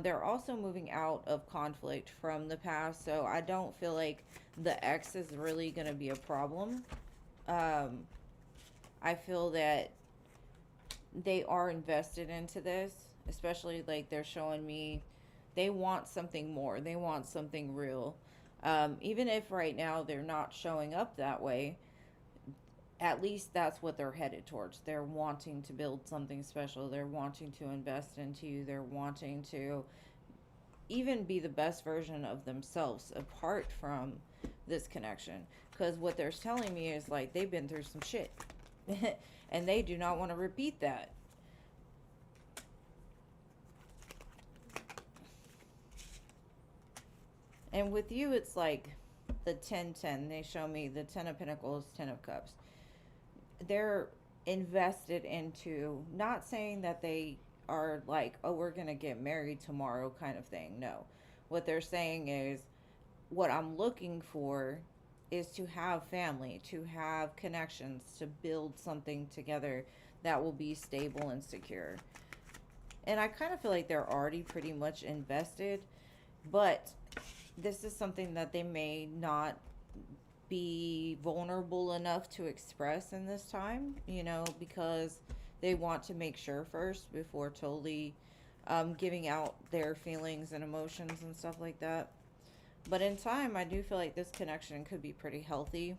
They're also moving out of conflict from the past, so I don't feel like the ex is really going to be a problem. Um, I feel that they are invested into this, especially like they're showing me they want something more, they want something real. Even if right now they're not showing up that way, at least that's what they're headed towards. They're wanting to build something special, they're wanting to invest into you, they're wanting to even be the best version of themselves apart from this connection. Because what they're telling me is like they've been through some shit and they do not want to repeat that. And with you, it's like the 10-10. They show me the 10 of Pentacles, 10 of Cups. They're invested into, not saying that they are like, oh, we're going to get married tomorrow kind of thing. No. What they're saying is, what I'm looking for is to have family, to have connections, to build something together that will be stable and secure. And I kind of feel like they're already pretty much invested, but this is something that they may not be vulnerable enough to express in this time, because they want to make sure first before totally giving out their feelings and emotions and stuff like that. But in time, I do feel like this connection could be pretty healthy.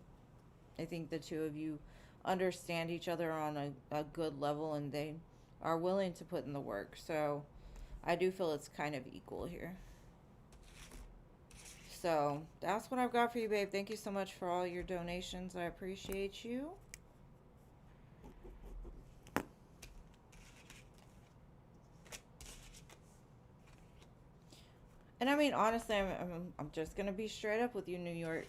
I think the two of you understand each other on a good level, and they are willing to put in the work. So I do feel it's kind of equal here. So that's what I've got for you, babe. Thank you so much for all your donations. I appreciate you. And I mean, honestly, I'm just going to be straight up with you, New York.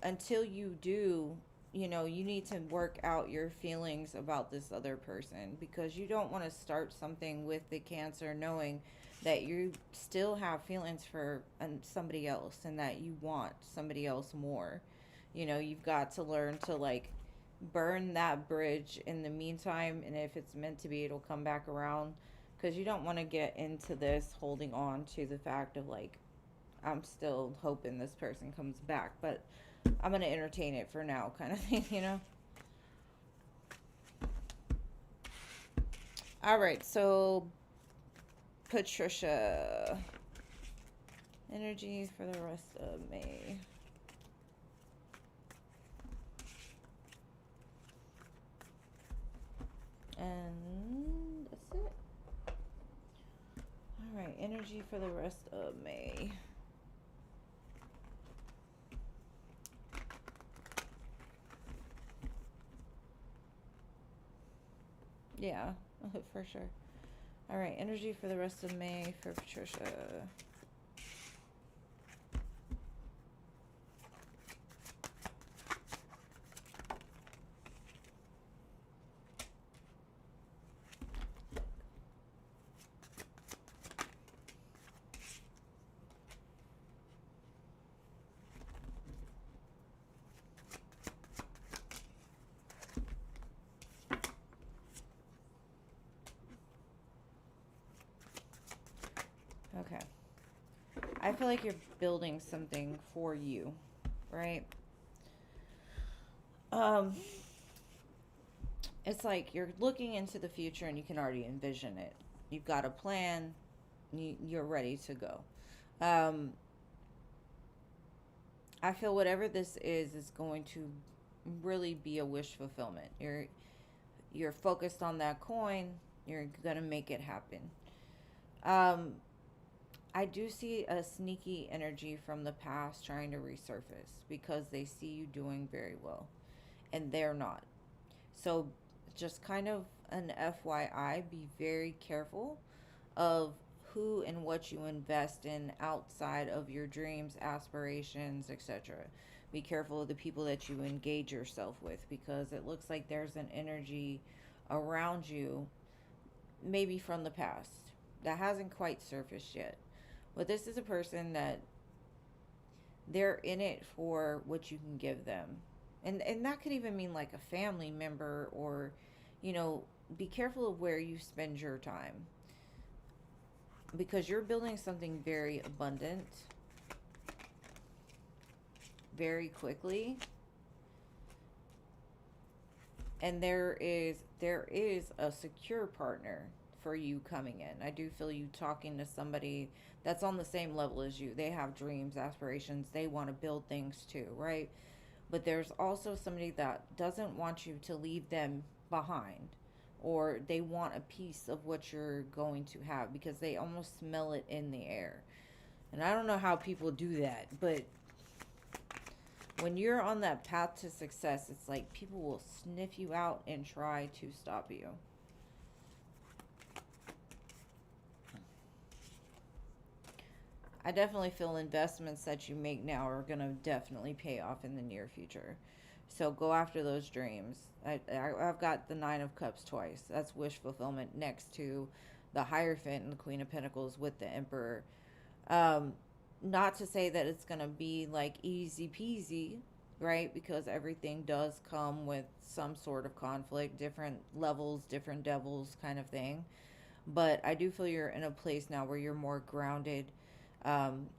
Until you do, you need to work out your feelings about this other person, because you don't want to start something with the Cancer knowing that you still have feelings for somebody else and that you want somebody else more. You've got to learn to like burn that bridge in the meantime, and if it's meant to be, it'll come back around, because you don't want to get into this holding on to the fact of like, I'm still hoping this person comes back, but I'm going to entertain it for now kind of thing. All right, so Patricia, energy for the rest of May. And that's it. All right, energy for the rest of May. Yeah, for sure. All right, energy for the rest of May for Patricia. Okay. I feel like you're building something for you, right? Um, it's like you're looking into the future and you can already envision it. You've got a plan, you're ready to go. Um, I feel whatever this is going to really be a wish fulfillment. You're focused on that coin. You're gonna make it happen. Um, I do see a sneaky energy from the past trying to resurface because they see you doing very well, and they're not. So, just kind of an FYI, be very careful of who and what you invest in outside of your dreams, aspirations, etc. Be careful of the people that you engage yourself with, because it looks like there's an energy around you maybe from the past that hasn't quite surfaced yet. But this is a person that they're in it for what you can give them. And that could even mean like a family member, or, you know, be careful of where you spend your time, because you're building something very abundant very quickly. And there is a secure partner for you coming in. I do feel you talking to somebody that's on the same level as you. They have dreams, aspirations, they want to build things too, right? But there's also somebody that doesn't want you to leave them behind, or they want a piece of what you're going to have because they almost smell it in the air. And I don't know how people do that, but when you're on that path to success, it's like people will sniff you out and try to stop you. I definitely feel investments that you make now are going to definitely pay off in the near future. So go after those dreams. I've got the Nine of Cups twice. That's wish fulfillment next to the Hierophant and the Queen of Pentacles with the Emperor. Um, Not to say that it's going to be like easy peasy, right? Because everything does come with some sort of conflict, different levels, different devils kind of thing. But I do feel you're in a place now where you're more grounded.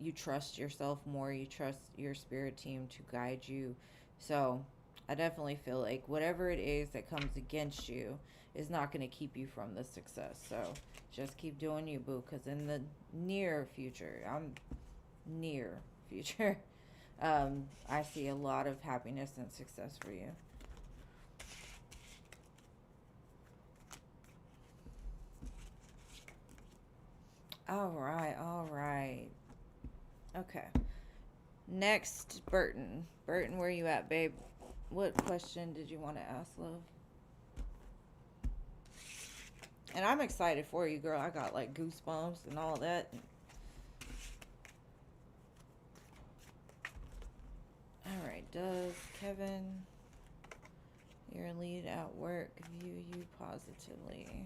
You trust yourself more. You trust your spirit team to guide you. So I definitely feel like whatever it is that comes against you is not going to keep you from the success. So just keep doing you, boo. Because in the near future, I'm near future, I see a lot of happiness and success for you. All right, all right. Okay. Next, Burton. Burton, where you at, babe? What question did you want to ask, love? And I'm excited for you, girl. I got like goosebumps and all that. All right. Does Kevin, your lead at work, view you positively?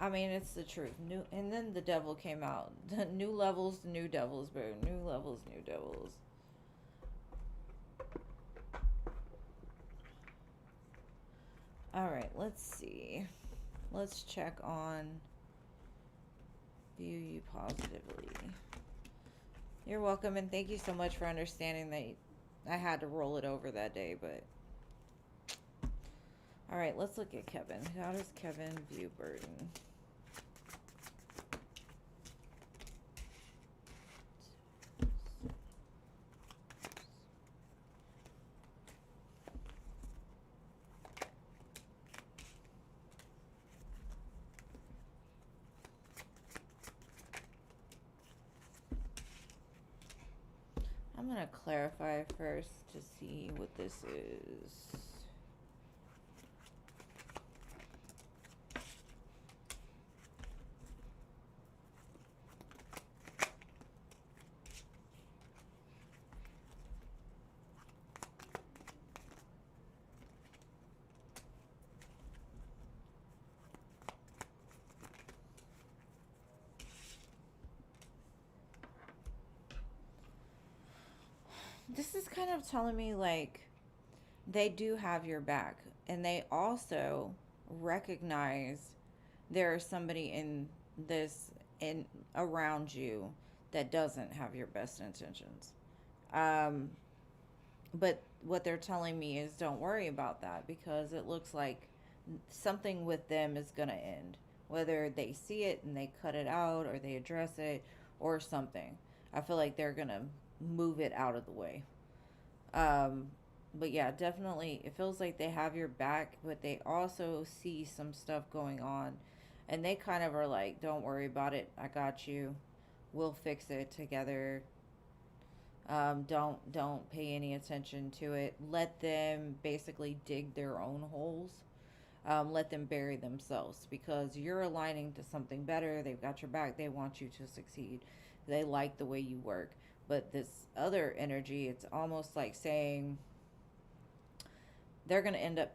I mean, it's the truth. New, and then the devil came out. The new levels, new devils, bro. New levels, new devils. All right, let's see. Let's check on view you positively. You're welcome, and thank you so much for understanding that I had to roll it over that day, but all right, let's look at Kevin. How does Kevin view Burton? I'm going to clarify first to see what this is. This is kind of telling me like they do have your back, and they also recognize there is somebody in this in around you that doesn't have your best intentions. Um, but what they're telling me is don't worry about that, because it looks like something with them is going to end. Whether they see it and they cut it out, or they address it, or something. I feel like they're going to move it out of the way. Um, but yeah, definitely, it feels like they have your back, but they also see some stuff going on. And they kind of are like, don't worry about it. I got you. We'll fix it together. Don't pay any attention to it. Let them basically dig their own holes. let them bury themselves, because you're aligning to something better. They've got your back. They want you to succeed. They like the way you work. But this other energy, it's almost like saying they're going to end up,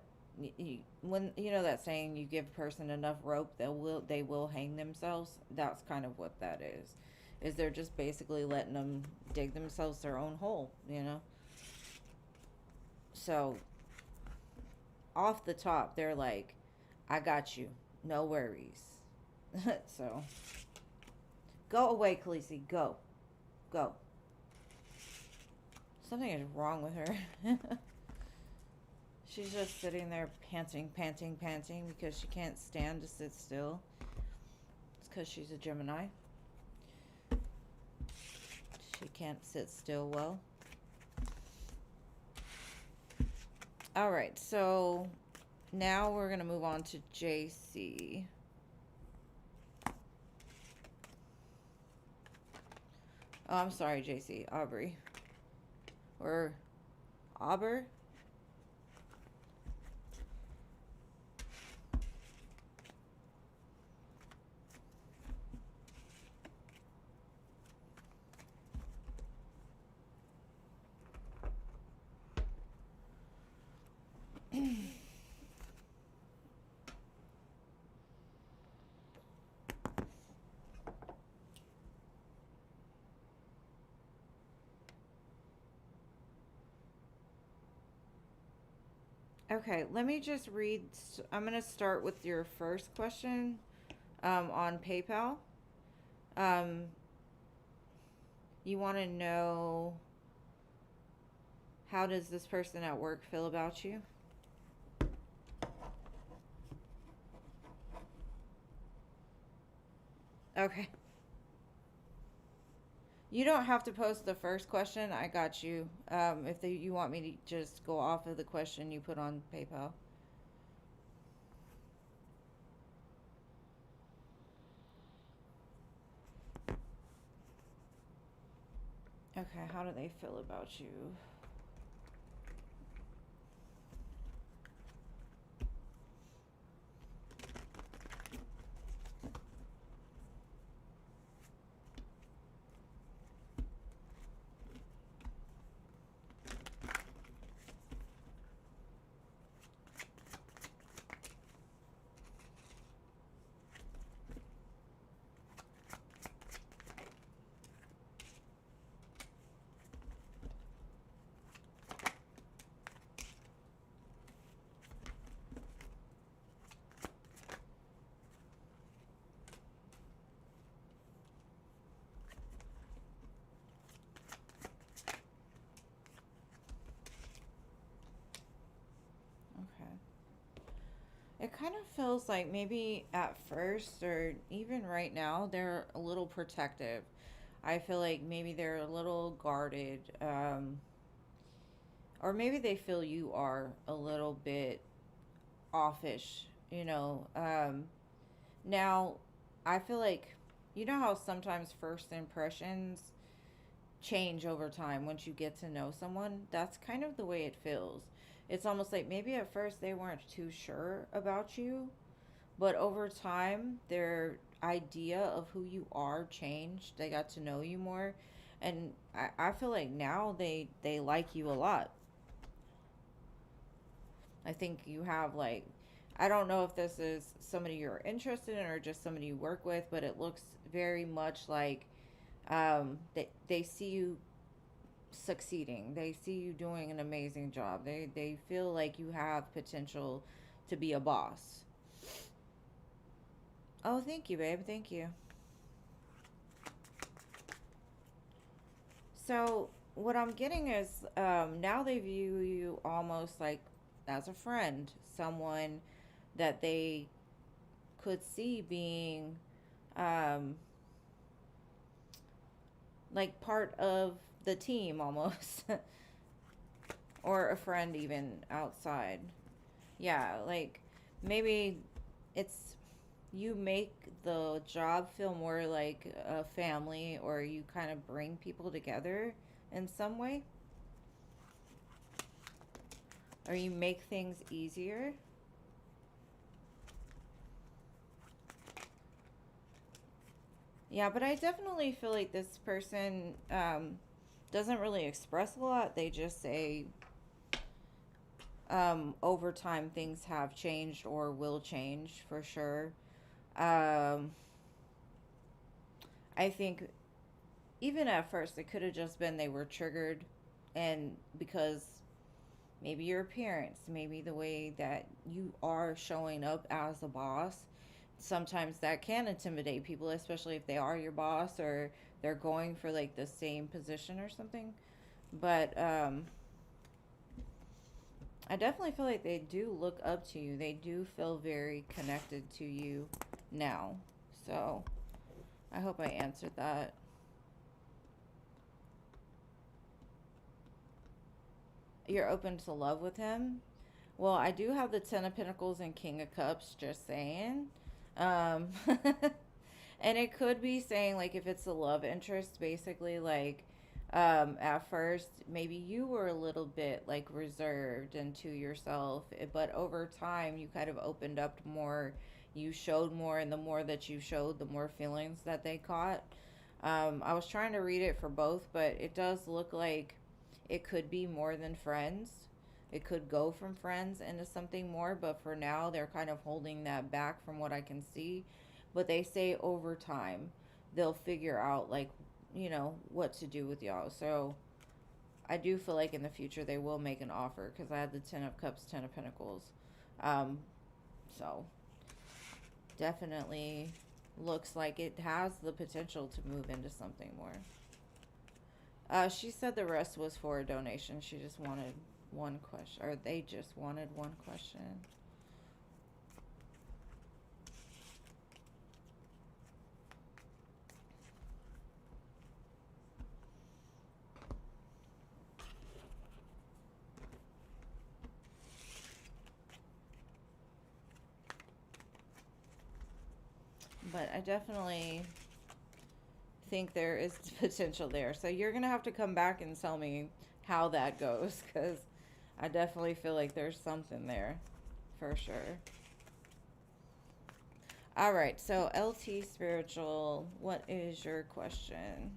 when you know that saying, you give a person enough rope, they will hang themselves. That's kind of what that is they're just basically letting them dig themselves their own hole, so off the top they're like, I got you, no worries. So go away, Khaleesi, go. Something is wrong with her. She's just sitting there panting, panting, panting because she can't stand to sit still. It's because she's a Gemini. She can't sit still well. All right, so now we're going to move on to JC. Oh, I'm sorry, JC. Aubrey. Or Auber? Okay, let me just read. I'm going to start with your first question on PayPal. Um, you want to know, how does this person at work feel about you? Okay. You don't have to post the first question. I got you. If you want me to just go off of the question you put on PayPal. Okay, how do they feel about you? Okay. It kind of feels like maybe at first, or even right now, they're a little protective. I feel like maybe they're a little guarded, or maybe they feel you are a little bit offish, Now, I feel like, you know how sometimes first impressions change over time once you get to know someone? That's kind of the way it feels. It's almost like maybe at first they weren't too sure about you, but over time their idea of who you are changed. They got to know you more. And I feel like now they like you a lot. I think you have like, I don't know if this is somebody you're interested in or just somebody you work with, but it looks very much like they see you succeeding. They see you doing an amazing job. They feel like you have potential to be a boss. Oh, thank you, babe. Thank you. So what I'm getting is, now they view you almost like as a friend, someone that they could see being, um, like part of the team almost, or a friend even outside. Yeah, like maybe it's, you make the job feel more like a family, or you kind of bring people together in some way, or you make things easier. Yeah, but I definitely feel like this person doesn't really express a lot. They just say over time things have changed or will change for sure. Um, I think even at first it could have just been they were triggered, and because maybe your appearance, maybe the way that you are showing up as a boss, sometimes that can intimidate people, especially if they are your boss or they're going for like the same position or something. But I definitely feel like they do look up to you. They do feel very connected to you now. So I hope I answered that. You're open to love with him. Well, I do have the Ten of Pentacles and King of Cups, just saying. Um, and it could be saying, like, if it's a love interest, basically, like, at first, maybe you were a little bit, like, reserved into yourself, but over time, you kind of opened up more. You showed more, and the more that you showed, the more feelings that they caught. I was trying to read it for both, but it does look like it could be more than friends. It could go from friends into something more, but for now, they're kind of holding that back from what I can see. But they say over time, they'll figure out, like, what to do with y'all. So I do feel like in the future they will make an offer because I had the Ten of Cups, Ten of Pentacles. Um, so definitely looks like it has the potential to move into something more. She said the rest was for a donation. She just wanted one question, or they just wanted one question. But I definitely think there is potential there. So you're going to have to come back and tell me how that goes because I definitely feel like there's something there for sure. All right, so LT Spiritual, what is your question?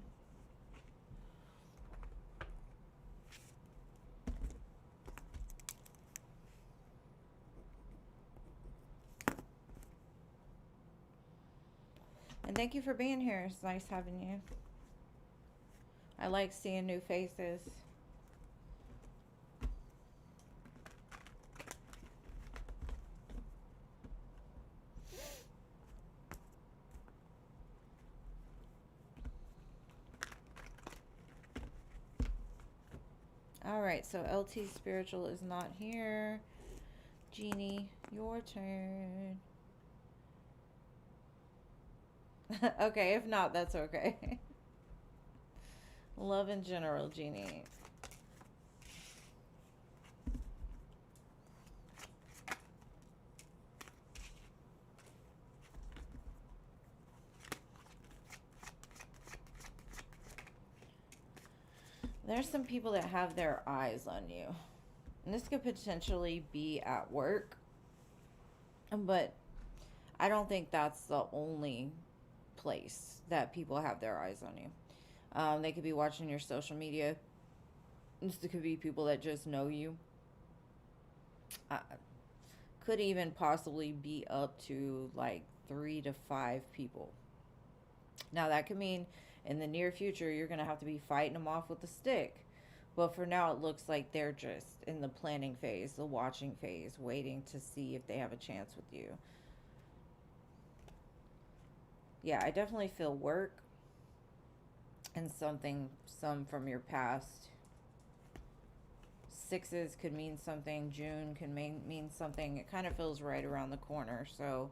And thank you for being here. It's nice having you. I like seeing new faces. All right, so LT Spiritual is not here. Jeannie, your turn. Okay, if not, that's okay. Love in general, Jeannie. There's some people that have their eyes on you. And this could potentially be at work, but I don't think that's the only place that people have their eyes on you. They could be watching your social media. This could be people that just know you. Uh, could even possibly be up to like 3 to 5 people. Now, that could mean in the near future, you're going to have to be fighting them off with a stick. But for now, it looks like they're just in the planning phase, the watching phase, waiting to see if they have a chance with you. Yeah, I definitely feel work and some from your past. Sixes could mean something. June can mean something. It kind of feels right around the corner. So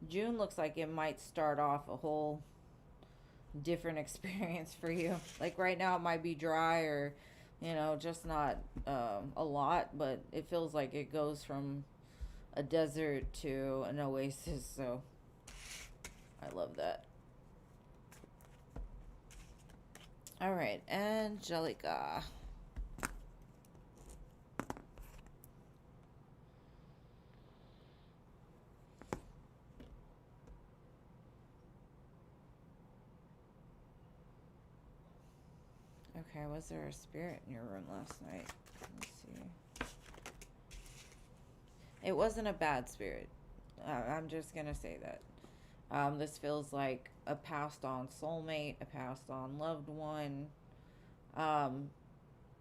June looks like it might start off a whole different experience for you. Like right now, it might be dry or, just not a lot, but it feels like it goes from a desert to an oasis. So I love that. All right, Angelica. Okay, was there a spirit in your room last night? Let's see. It wasn't a bad spirit. I'm just gonna say that. This feels like a passed on soulmate, a passed on loved one. Um,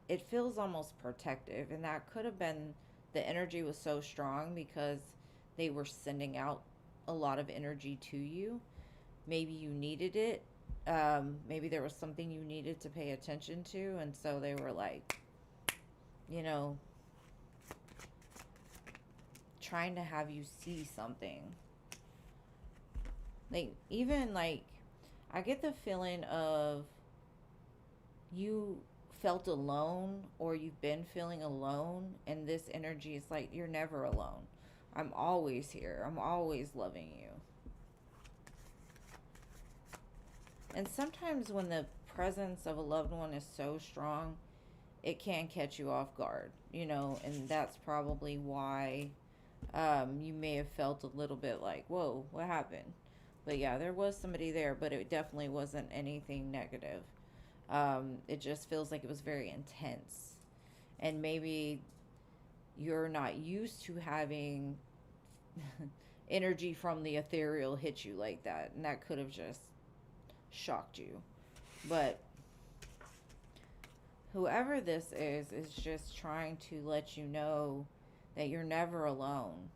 it feels almost protective, and that could have been the energy was so strong because they were sending out a lot of energy to you. Maybe you needed it. Maybe there was something you needed to pay attention to, and so they were like, you know, trying to have you see something. Like, even like, I get the feeling of you felt alone, or you've been feeling alone, and this energy is like, you're never alone. I'm always here. I'm always loving you. And sometimes when the presence of a loved one is so strong, it can catch you off guard, and that's probably why you may have felt a little bit like, whoa, what happened? But yeah, there was somebody there, but it definitely wasn't anything negative. It just feels like it was very intense. And maybe you're not used to having energy from the ethereal hit you like that. And that could have just shocked you. But whoever this is just trying to let you know that you're never alone.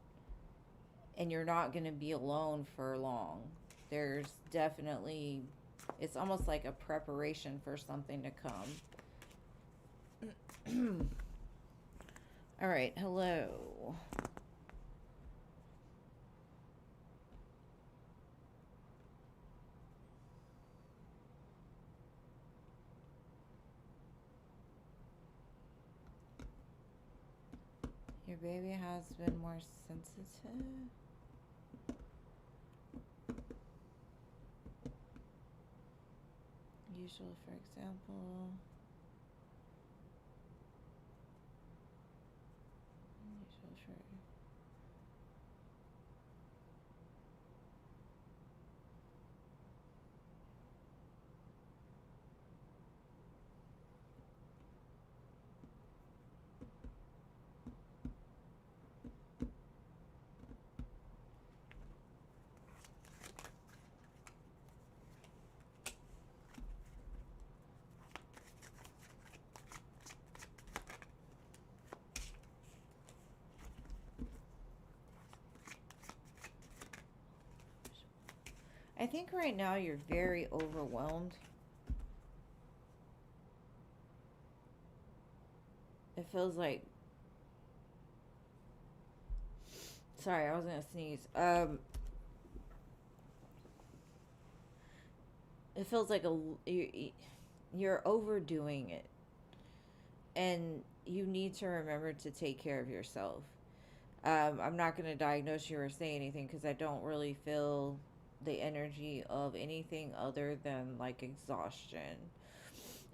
And you're not going to be alone for long. There's definitely, it's almost like a preparation for something to come. All right, hello. Your baby has been more sensitive. Usual, for example. Usual for. I think right now you're very overwhelmed. It feels like. Sorry, I was gonna sneeze. It feels like you're overdoing it, and you need to remember to take care of yourself. I'm not gonna diagnose you or say anything because I don't really feel the energy of anything other than like exhaustion.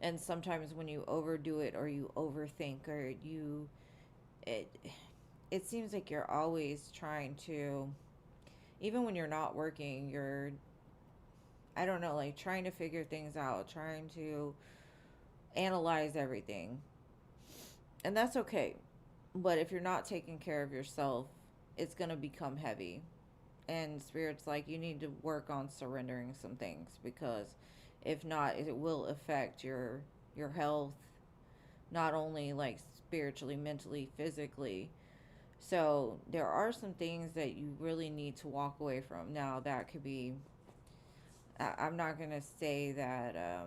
And sometimes when you overdo it, or you overthink, or it it seems like you're always trying to, even when you're not working, you're, I don't know, like trying to figure things out, trying to analyze everything. And that's okay. But if you're not taking care of yourself, it's going to become heavy. And Spirit's like, you need to work on surrendering some things, because if not, it will affect your health, not only like spiritually, mentally, physically. So there are some things that you really need to walk away from. Now that could be, I'm not going to say that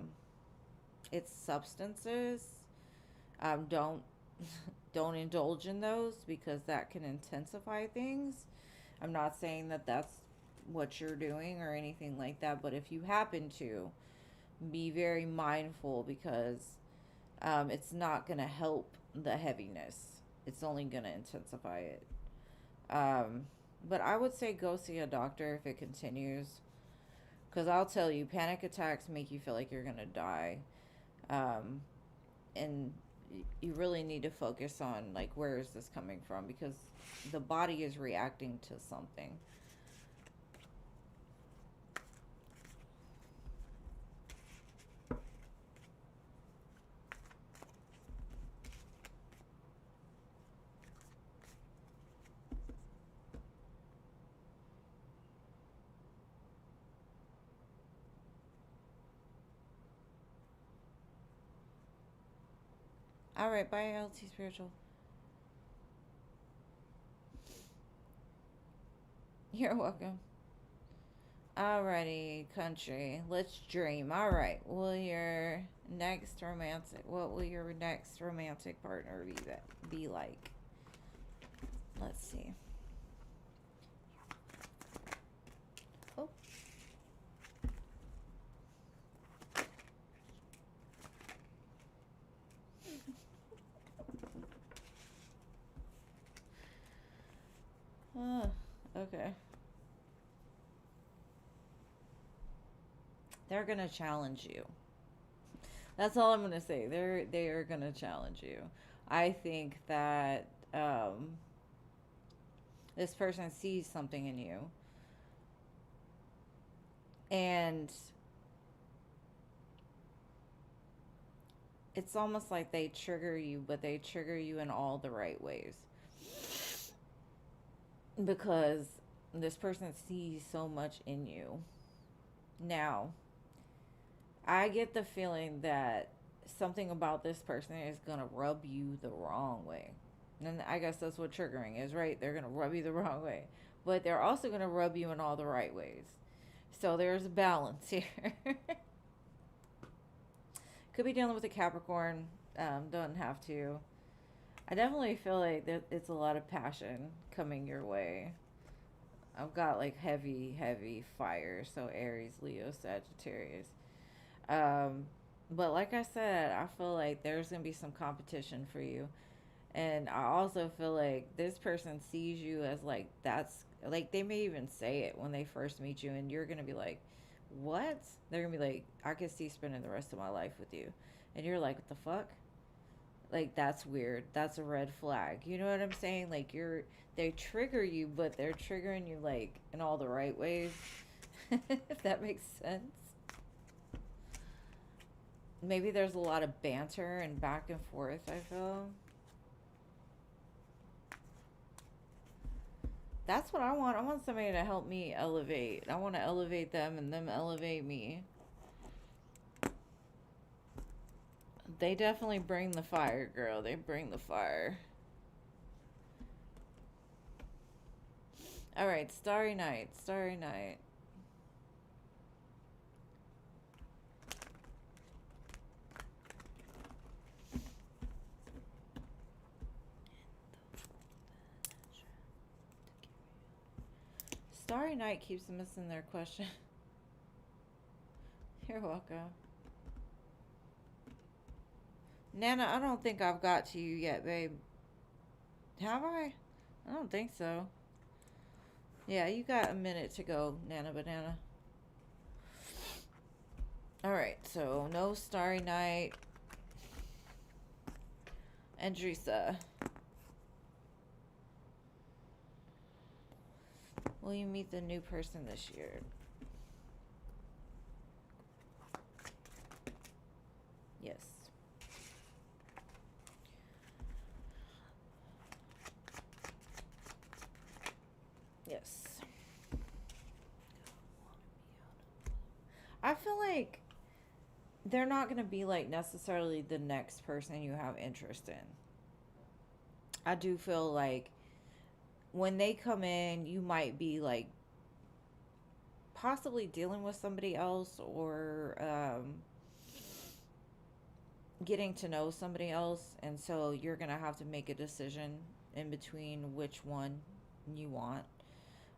it's substances. Don't don't indulge in those, because that can intensify things. I'm not saying that that's what you're doing or anything like that, but if you happen to, be very mindful, because it's not going to help the heaviness. It's only going to intensify it. Um, but I would say go see a doctor if it continues, because I'll tell you, panic attacks make you feel like you're going to die. Um, and you really need to focus on like, where is this coming from, because the body is reacting to something. All right, bye, LT Spiritual. You're welcome. Alrighty, country. Let's dream. All right. Will your next romantic? What will your next romantic partner be like? Let's see. Oh. Okay. They're gonna challenge you. That's all I'm gonna say. They are gonna challenge you. I think that this person sees something in you, and it's almost like they trigger you, but they trigger you in all the right ways, because this person sees so much in you. Now, I get the feeling that something about this person is going to rub you the wrong way. And I guess that's what triggering is, right? They're going to rub you the wrong way. But they're also going to rub you in all the right ways. So there's a balance here. Could be dealing with a Capricorn. Don't have to. I definitely feel like it's a lot of passion coming your way. I've got like heavy, heavy fire. So Aries, Leo, Sagittarius. But like I said, I feel like there's going to be some competition for you. And I also feel like this person sees you as like, that's like, they may even say it when they first meet you, and you're going to be like, what? They're going to be like, I could see spending the rest of my life with you. And you're like, what the fuck? Like, that's weird. That's a red flag. You know what I'm saying? Like, they trigger you, but they're triggering you like in all the right ways. If that makes sense. Maybe there's a lot of banter and back and forth, I feel. That's what I want. I want somebody to help me elevate. I want to elevate them and them elevate me. They definitely bring the fire, girl. They bring the fire. All right, Starry Night. Starry Night. Starry Night keeps missing their question. You're welcome. Nana, I don't think I've got to you yet, babe. Have I? I don't think so. Yeah, you got a minute to go, Nana Banana. Alright, so no Starry Night. Andrisa. Will you meet the new person this year? Yes. Yes. I feel like they're not going to be like necessarily the next person you have interest in. I do feel like when they come in, you might be like possibly dealing with somebody else, or getting to know somebody else, and so you're gonna have to make a decision in between which one you want.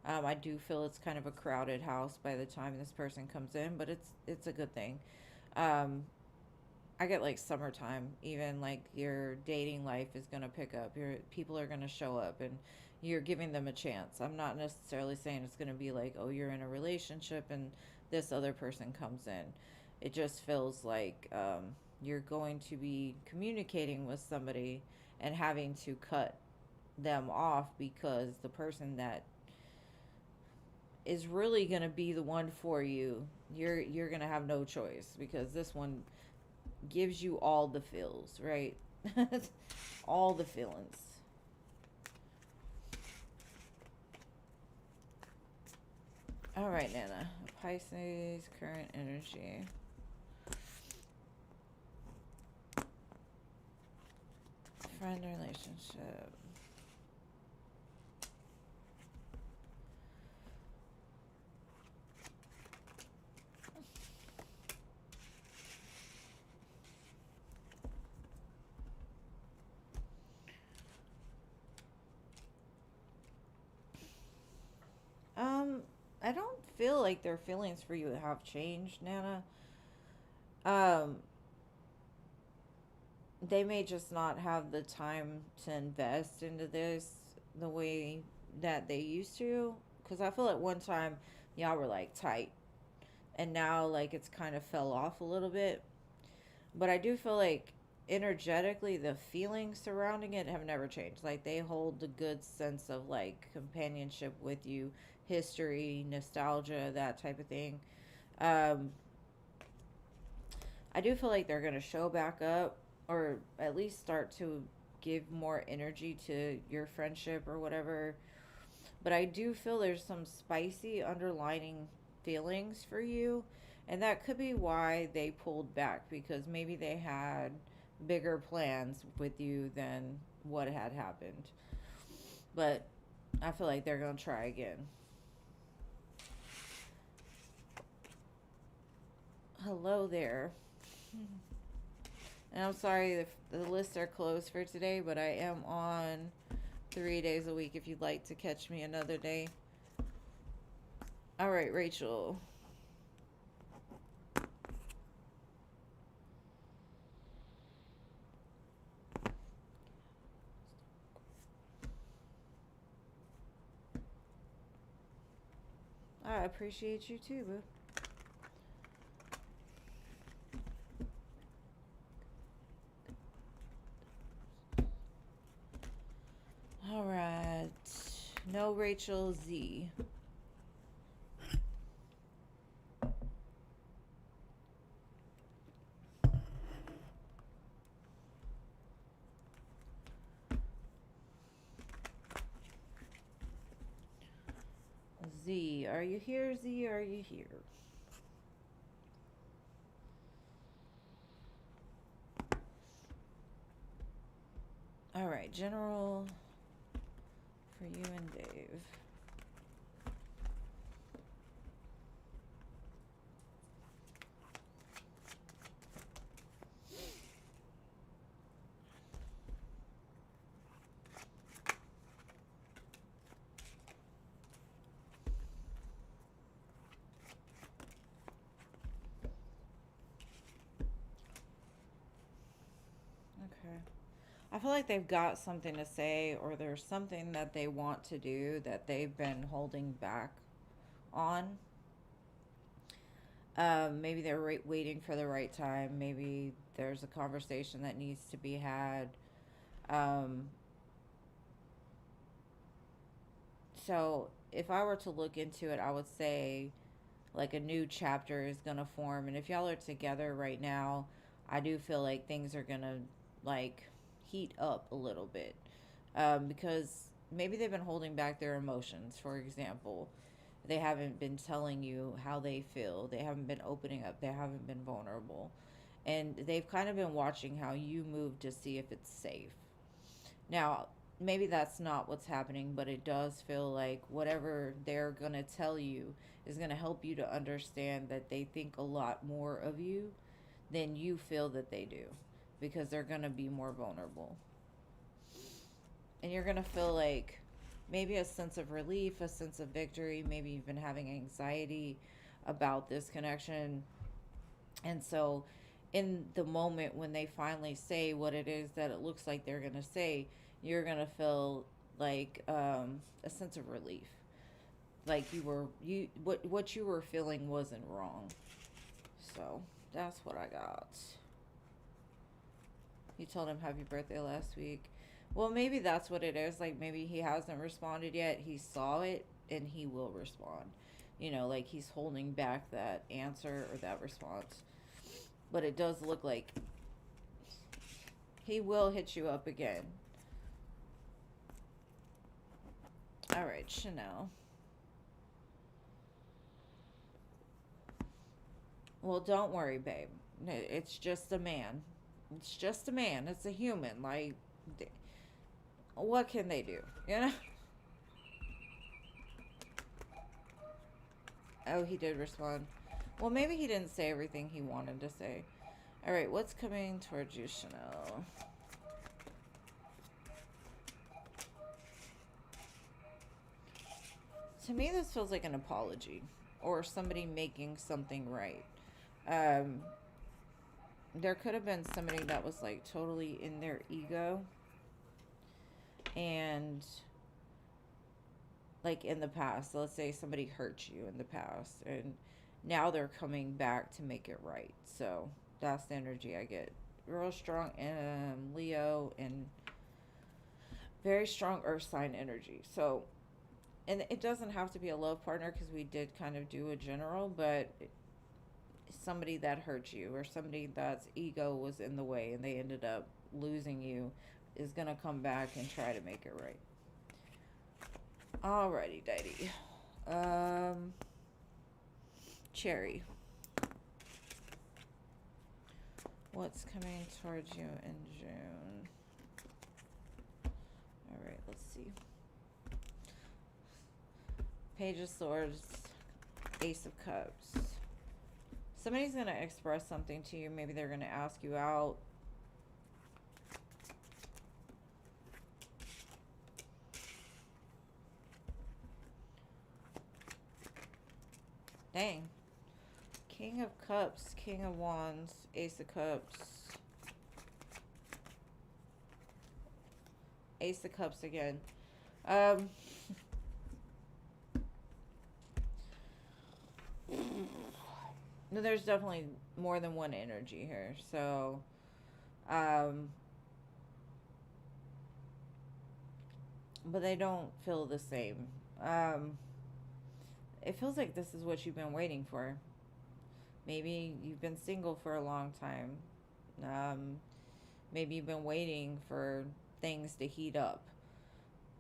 I do feel it's kind of a crowded house by the time this person comes in, but it's a good thing. um, I get like summertime, even like your dating life is gonna pick up. Your people are gonna show up, and you're giving them a chance. I'm not necessarily saying it's gonna be like, oh, you're in a relationship and this other person comes in. It just feels like you're going to be communicating with somebody and having to cut them off, because the person that is really gonna be the one for you, you're gonna have no choice, because this one gives you all the feels, right? All the feelings. All right, Nana. Pisces, current energy. Friend relationship. I don't feel like their feelings for you have changed, Nana. Um, they may just not have the time to invest into this the way that they used to. Because I feel at one time y'all were like tight, and now like it's kind of fell off a little bit. But I do feel like energetically the feelings surrounding it have never changed. Like they hold the good sense of like companionship with you, history, nostalgia, that type of thing. Um, I do feel like they're gonna show back up, or at least start to give more energy to your friendship or whatever. But I do feel there's some spicy underlining feelings for you, and that could be why they pulled back, because maybe they had bigger plans with you than what had happened. But I feel like they're gonna try again. Hello there. And I'm sorry if the lists are closed for today, but I am on 3 days a week if you'd like to catch me another day. All right, Rachel. I appreciate you too, boo. All right. No Rachel Z. Z. Are you here, Z? Are you here? All right. General for you and Dave. Okay. I feel like they've got something to say, or there's something that they want to do that they've been holding back on. Maybe they're waiting for the right time. Maybe there's a conversation that needs to be had. Um, so if I were to look into it, I would say like a new chapter is gonna form. And if y'all are together right now, I do feel like things are gonna like heat up a little bit, because maybe they've been holding back their emotions. For example, they haven't been telling you how they feel. They haven't been opening up. They haven't been vulnerable, and they've kind of been watching how you move to see if it's safe. Now, maybe that's not what's happening, but it does feel like whatever they're going to tell you is going to help you to understand that they think a lot more of you than you feel that they do, because they're going to be more vulnerable. And you're going to feel like maybe a sense of relief, a sense of victory, maybe even having anxiety about this connection. And so, in the moment when they finally say what it is that it looks like they're going to say, you're going to feel like a sense of relief. Like what you were feeling wasn't wrong. So, that's what I got. You told him happy birthday last week. Well, maybe that's what it is. Like maybe he hasn't responded yet. He saw it and he will respond. Like he's holding back that answer or that response. But it does look like he will hit you up again. All right, Chanel. Well, don't worry, babe. It's just a man. It's just a man. It's a human. Like, What can they do? You know? Oh, he did respond. Well, maybe he didn't say everything he wanted to say. All right, what's coming towards you, Chanel? To me, this feels like an apology or somebody making something right. Um, there could have been somebody that was like totally in their ego and like in the past, let's say somebody hurt you in the past and now they're coming back to make it right. So that's the energy I get. Real strong Leo and very strong earth sign energy. So, and it doesn't have to be a love partner because we did kind of do a general, but somebody that hurt you or somebody that's ego was in the way and they ended up losing you is going to come back and try to make it right. Alrighty, Daddy. Cherry. What's coming towards you in June? Alright, let's see. Page of Swords, Ace of Cups. Somebody's going to express something to you. Maybe they're going to ask you out. Dang. King of Cups, King of Wands, Ace of Cups. Ace of Cups again. No, there's definitely more than one energy here. So, but they don't feel the same. It feels like this is what you've been waiting for. Maybe you've been single for a long time. Maybe you've been waiting for things to heat up.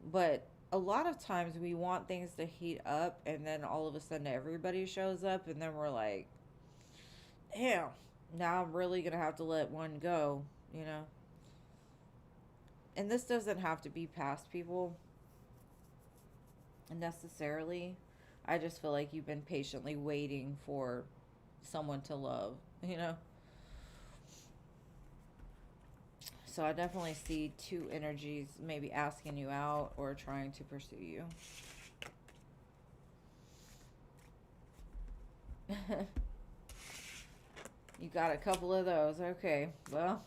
But a lot of times we want things to heat up and then all of a sudden everybody shows up and then we're like, damn, now I'm really going to have to let one go, you know? And this doesn't have to be past people necessarily. I just feel like you've been patiently waiting for someone to love, you know? So I definitely see two energies maybe asking you out or trying to pursue you. You got a couple of those. Okay, well,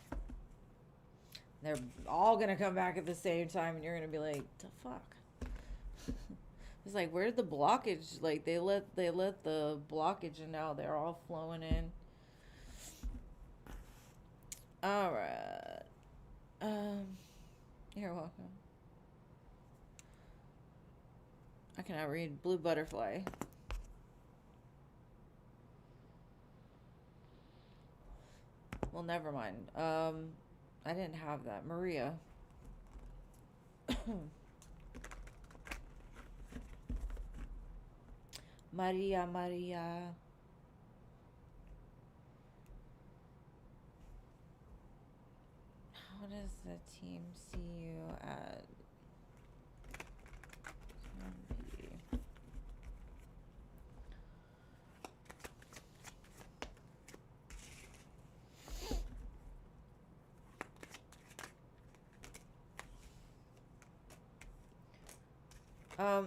they're all going to come back at the same time and you're going to be like, the fuck? It's like, where'd the blockage? Like, they let the blockage and now they're all flowing in. All right. You're welcome. I cannot read. Blue butterfly. Well, never mind. I didn't have that. Maria. Maria, Maria. How does the team see you at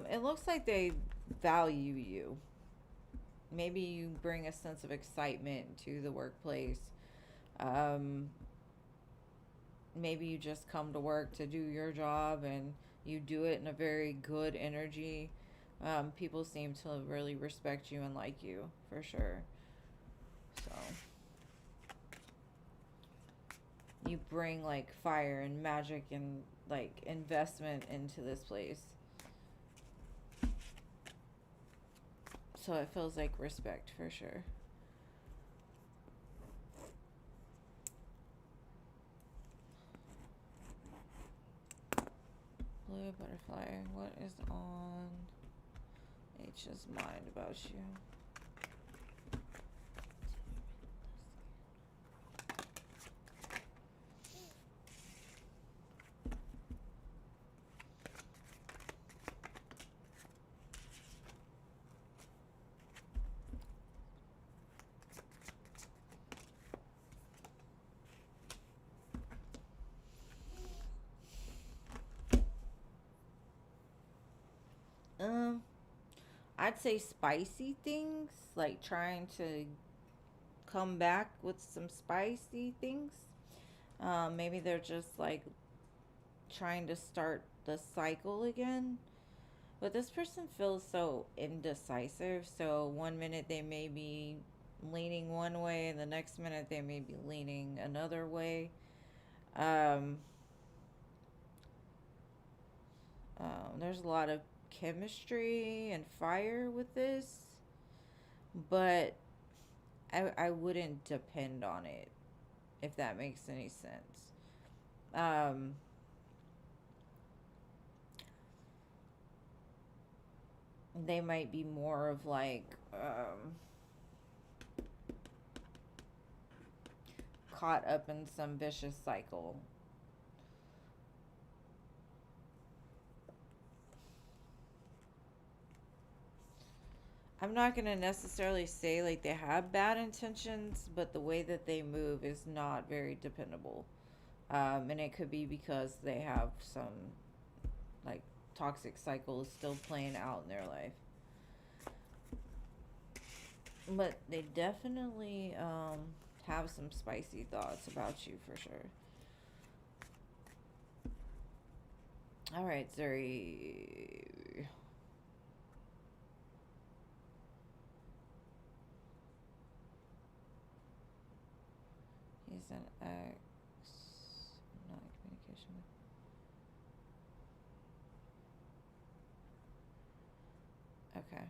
it looks like they value you. Maybe you bring a sense of excitement to the workplace. Maybe you just come to work to do your job and you do it in a very good energy. People seem to really respect you and like you, for sure. So you bring like fire and magic and like investment into this place. So it feels like respect, for sure. Blue butterfly, what is on H's mind about you? I'd say spicy things, like trying to come back with some spicy things. Maybe they're just like trying to start the cycle again. But this person feels so indecisive. So one minute they may be leaning one way, and the next minute they may be leaning another way. Um, there's a lot of chemistry and fire with this, but I wouldn't depend on it, if that makes any sense. Um, they might be more of like caught up in some vicious cycle. I'm not going to necessarily say like they have bad intentions, but the way that they move is not very dependable. And it could be because they have some like toxic cycles still playing out in their life. But they definitely have some spicy thoughts about you for sure. All right, Zuri. He's an ex. Not in communication with. Okay.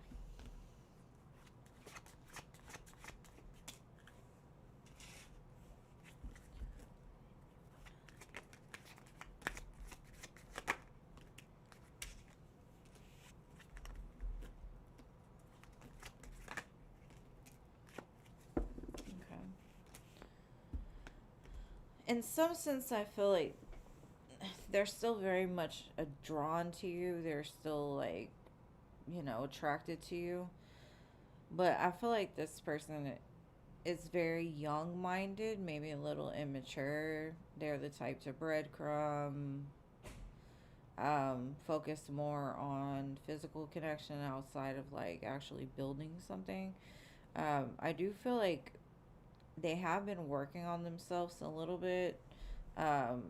Okay. In some sense, I feel like they're still very much drawn to you. They're still like, attracted to you. But I feel like this person is very young minded, maybe a little immature. They're the type to breadcrumb, focus more on physical connection outside of like actually building something. I do feel like they have been working on themselves a little bit, um,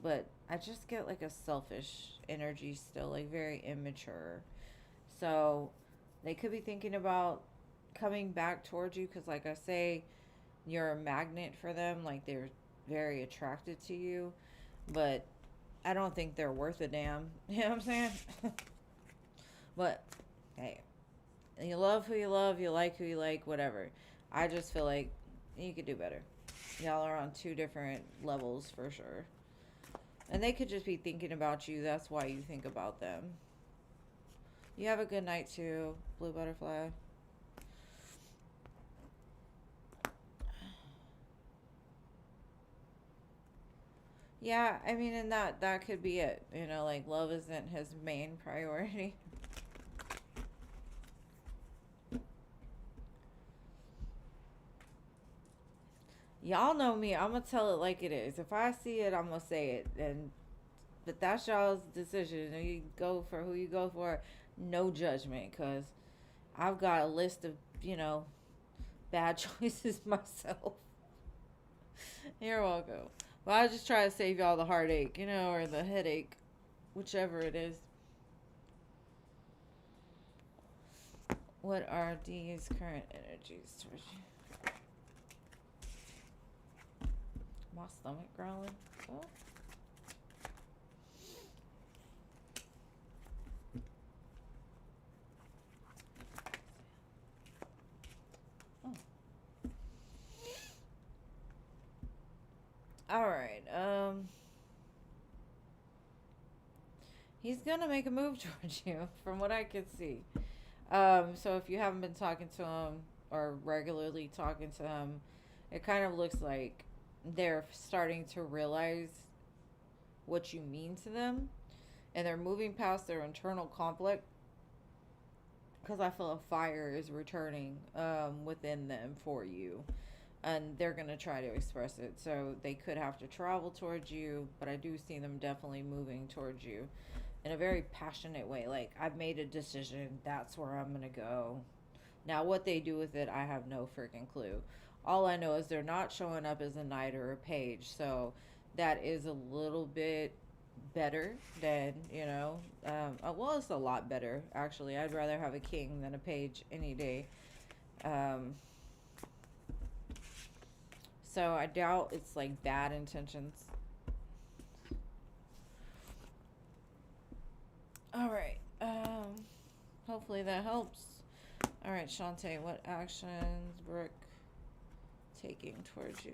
but I just get like a selfish energy still, like very immature. So they could be thinking about coming back towards you because, like I say, you're a magnet for them. Like they're very attracted to you, but I don't think they're worth a damn. You know what I'm saying? But hey, you love who you love, you like who you like, whatever. I just feel like you could do better. Y'all are on two different levels for sure. And they could just be thinking about you. That's why you think about them. You have a good night too, Blue Butterfly. Yeah, I mean, and that could be it. Like love isn't his main priority. Y'all know me. I'm gonna tell it like it is. If I see it, I'm gonna say it. And but that's y'all's decision. You go for who you go for. No judgment, cause I've got a list of bad choices myself. You're welcome. Well, I just try to save y'all the heartache, or the headache, whichever it is. What are these current energies towards you? My stomach growling. Oh. Oh. All right. He's gonna make a move towards you, from what I can see. So if you haven't been talking to him or regularly talking to him, it kind of looks like they're starting to realize what you mean to them, and they're moving past their internal conflict because I feel a fire is returning within them for you, and they're gonna try to express it. So they could have to travel towards you, but I do see them definitely moving towards you. in a very passionate way. Like, I've made a decision, that's where I'm gonna go. Now, what they do with it, I have no freaking clue. All I know is they're not showing up as a knight or a page, so that is a little bit better than, well, it's a lot better, actually. I'd rather have a king than a page any day. So I doubt it's like bad intentions. All right. Hopefully that helps. All right, Shantae, what actions Brooke taking towards you?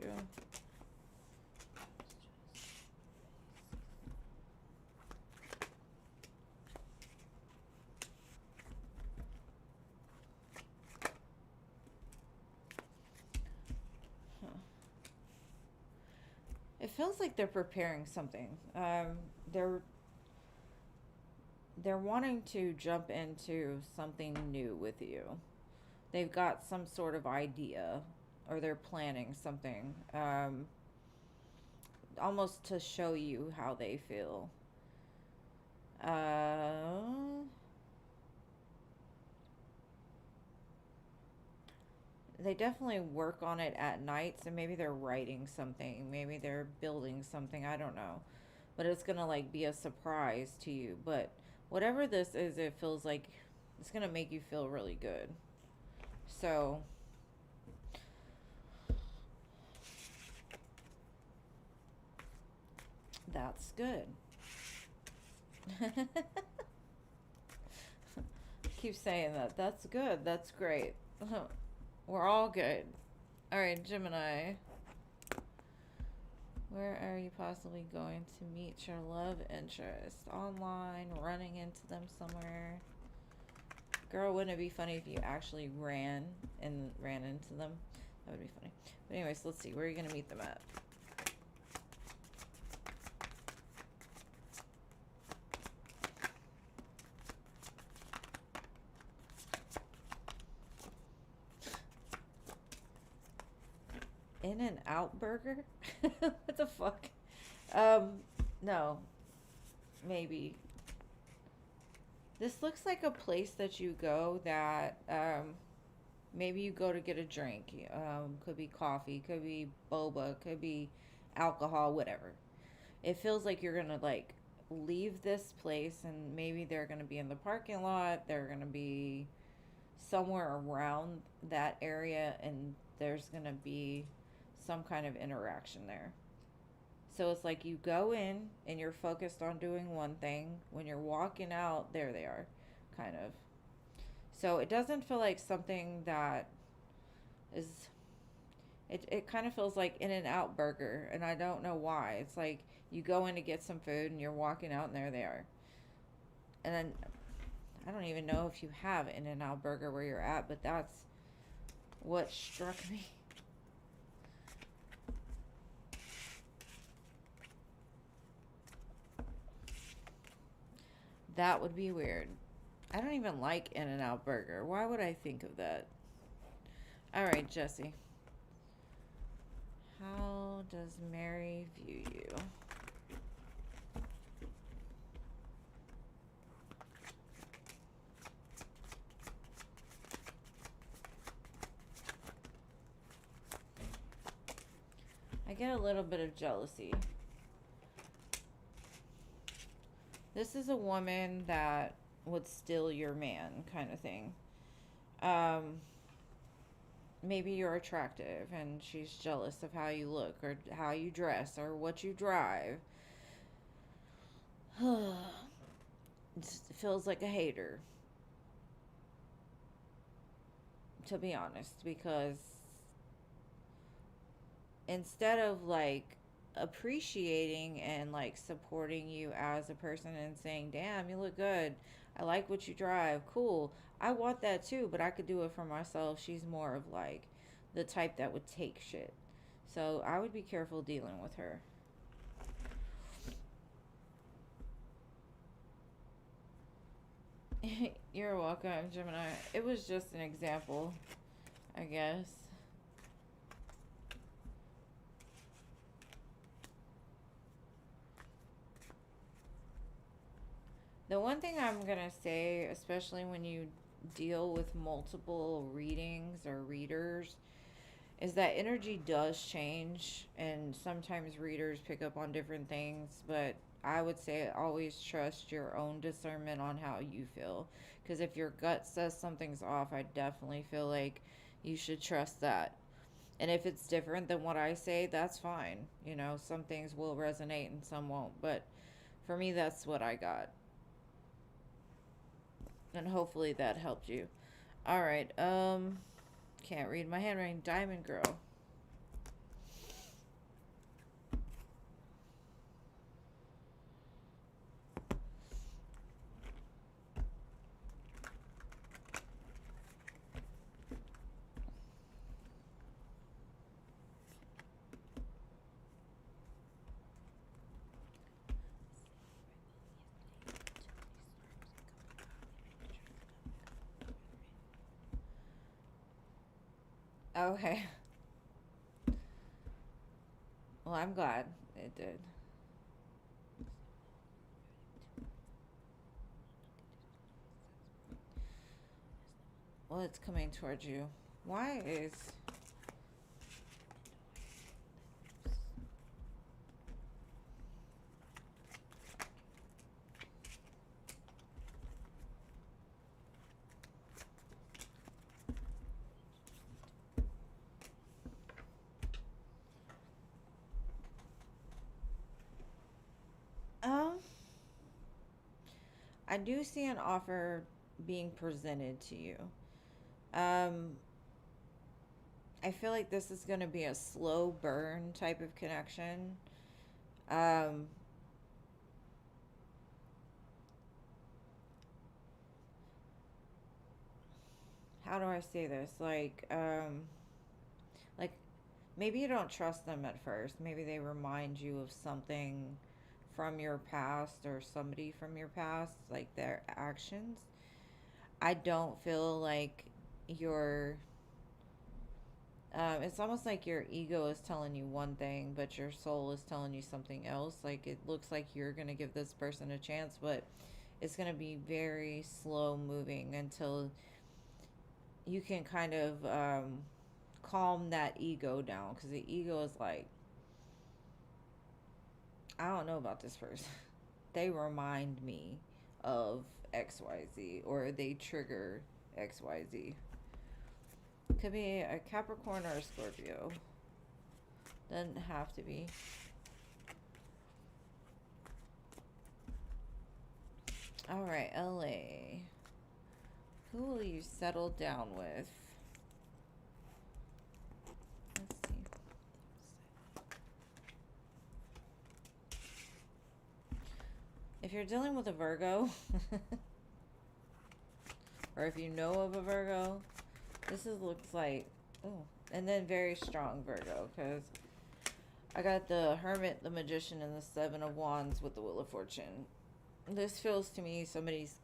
Huh. It feels like they're preparing something. They're they're wanting to jump into something new with you. They've got some sort of idea, or they're planning something, almost to show you how they feel. They definitely work on it at night, so maybe they're writing something, maybe they're building something, I don't know. But it's gonna like be a surprise to you. But whatever this is, it feels like it's gonna make you feel really good. So that's good. Keep saying that. That's good. That's great. We're all good. All right, Gemini. Where are you possibly going to meet your love interest? Online, running into them somewhere. Girl, wouldn't it be funny if you actually ran into them? That would be funny. But anyways, let's see. Where are you going to meet them at? In-N-Out Burger? What the fuck? No. Maybe. This looks like a place that you go that, maybe you go to get a drink. Could be coffee, could be boba, could be alcohol, whatever. It feels like you're gonna, like, leave this place and maybe they're gonna be in the parking lot, they're gonna be somewhere around that area, and there's gonna be some kind of interaction there. So it's like you go in and you're focused on doing one thing. When you're walking out, there they are, kind of. So it doesn't feel like something that is. It kind of feels like In-N-Out Burger, and I don't know why. It's like you go in to get some food and you're walking out, and there they are. And then I don't even know if you have In-N-Out Burger where you're at, but that's what struck me. That would be weird. I don't even like In-N-Out Burger. Why would I think of that? All right, Jesse. How does Mary view you? I get a little bit of jealousy. This is a woman that would steal your man, kind of thing. Maybe you're attractive and she's jealous of how you look or how you dress or what you drive. It feels like a hater, to be honest, because instead of like appreciating and like supporting you as a person and saying, damn, you look good, I like what you drive, cool, I want that too, but I could do it for myself. She's more of like the type that would take shit. So I would be careful dealing with her. You're welcome, Gemini. It was just an example, I guess. The one thing I'm going to say, especially when you deal with multiple readings or readers, is that energy does change, and sometimes readers pick up on different things, but I would say always trust your own discernment on how you feel. Because if your gut says something's off, I definitely feel like you should trust that. And if it's different than what I say, that's fine. You know, some things will resonate and some won't. But for me, that's what I got. And hopefully that helped you. All right. Can't read my handwriting. Diamond Girl. Okay. Well, I'm glad it did. Well, it's coming towards you. Why is... Um, I do see an offer being presented to you. Um, I feel like this is going to be a slow burn type of connection. Um, how do I say this? Like maybe you don't trust them at first. Maybe they remind you of something from your past or somebody from your past, like their actions. I don't feel like you're it's almost like your ego is telling you one thing, but your soul is telling you something else. Like it looks like you're going to give this person a chance, but it's going to be very slow moving until you can kind of calm that ego down. Because the ego is like, I don't know about this person. They remind me of XYZ, or they trigger XYZ. Could be a Capricorn or a Scorpio. Doesn't have to be. All right, LA. Who will you settle down with? Let's see. If you're dealing with a Virgo, or if you know of a Virgo, looks like, oh, and then very strong Virgo, because I got the Hermit, the Magician, and the Seven of Wands with the Wheel of Fortune. This feels to me somebody's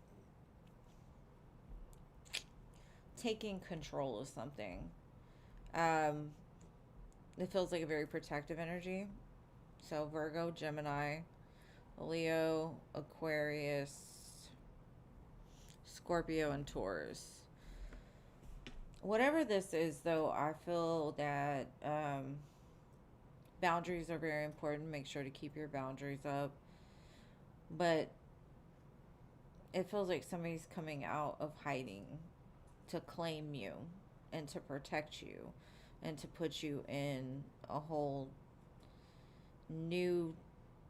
taking control of something. Um, it feels like a very protective energy. So Virgo, Gemini, Leo, Aquarius, Scorpio, and Taurus. Whatever this is, though, I feel that boundaries are very important. Make sure to keep your boundaries up. But it feels like somebody's coming out of hiding to claim you and to protect you and to put you in a whole new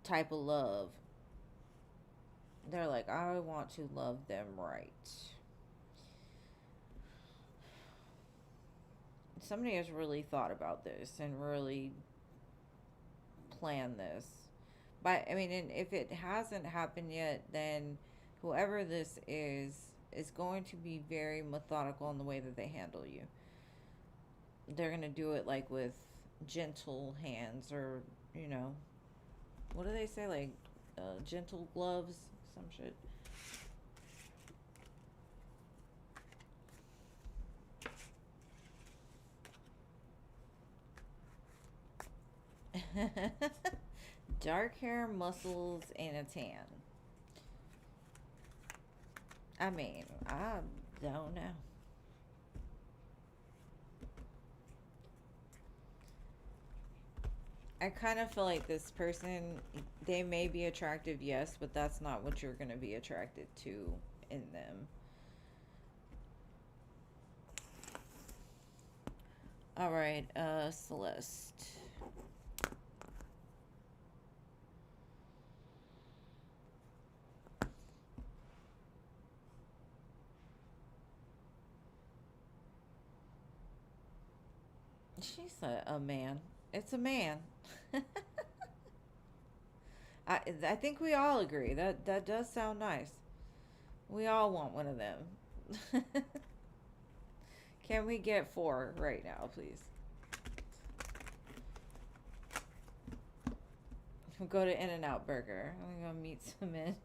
type of love. They're like, I want to love them right. Somebody has really thought about this and really planned this. But I mean, and if it hasn't happened yet, then whoever this is going to be very methodical in the way that they handle you. They're going to do it like with gentle hands, or, you know, what do they say? Like gentle gloves, some shit. Dark hair, muscles, and a tan. I mean, I don't know. I kind of feel like this person, they may be attractive, yes, but that's not what you're going to be attracted to in them. All right, Celeste. She's a man. It's a man. I think we all agree that does sound nice. We all want one of them. Can we get 4 right now, please? We'll go to In-N-Out Burger. I'm gonna meet some men.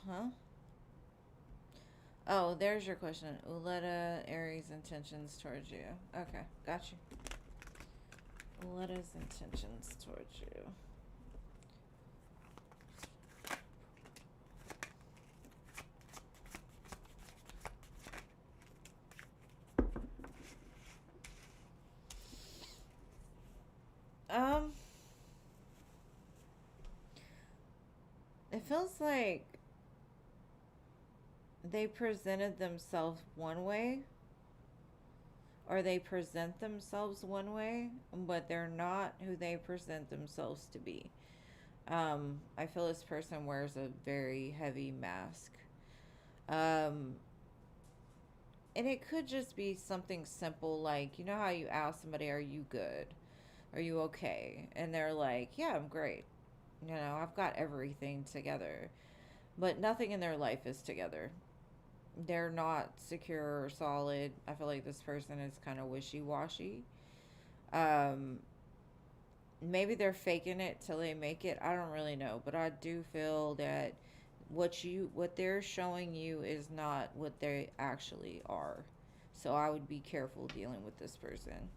Huh? Oh, there's your question. Uletta, Aries intentions towards you. Okay, got you. Uletta's intentions towards you. Um, it feels like they presented themselves one way, or they present themselves one way, but they're not who they present themselves to be. I feel this person wears a very heavy mask. Um, and it could just be something simple like, you know how you ask somebody, are you good? Are you okay? And they're like, yeah, I'm great. You know, I've got everything together. But nothing in their life is together. They're not secure or solid. I feel like this person is kind of wishy-washy. Um, maybe they're faking it till they make it. I don't really know, but I do feel that what they're showing you is not what they actually are. So I would be careful dealing with this person.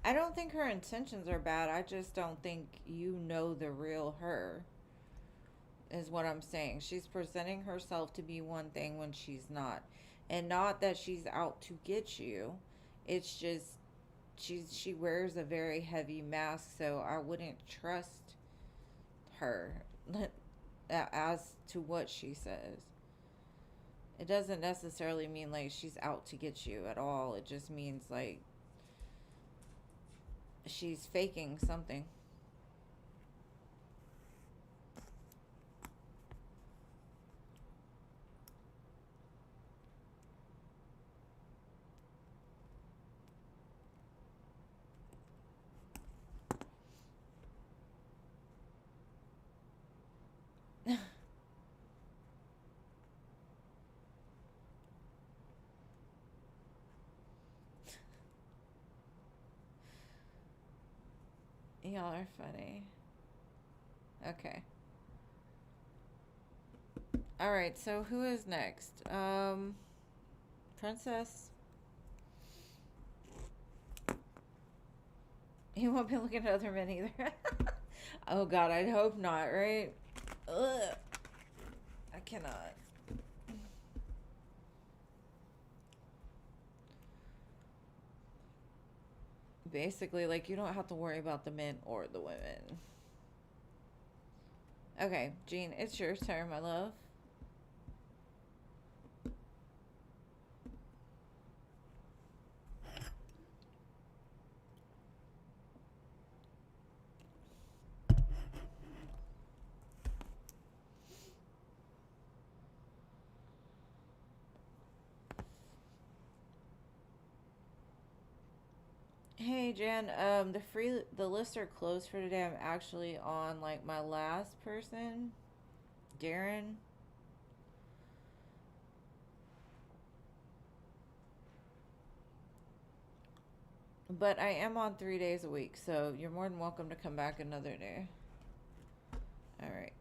I don't think her intentions are bad. I just don't think you know the real her, is what I'm saying. She's presenting herself to be one thing when she's not. And not that she's out to get you. It's just she wears a very heavy mask, so I wouldn't trust her as to what she says. It doesn't necessarily mean like she's out to get you at all. It just means like she's faking something. Y'all are funny. Okay. All right, so who is next? Princess. You won't be looking at other men either. Oh God, I hope not, right? Ugh. I cannot. Basically, like, you don't have to worry about the men or the women. Okay, Jean, it's your turn, my love. Hey Jan, the lists are closed for today. I'm actually on like my last person, Darren. But I am on 3 days a week, so you're more than welcome to come back another day. Alright.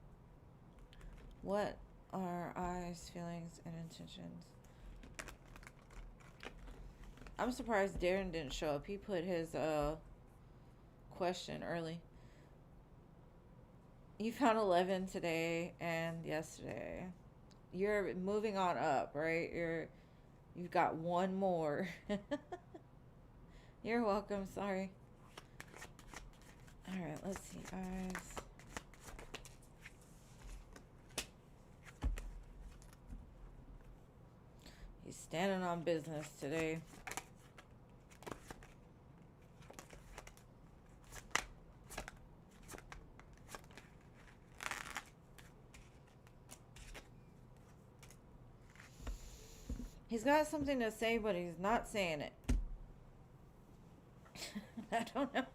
What are eyes, feelings, and intentions? I'm surprised Darren didn't show up. He put his question early. You found 11 today and yesterday. You're moving on up, right? You've got one more. You're welcome. Sorry. All right, let's see, guys. He's standing on business today. He's got something to say, but he's not saying it. I don't know.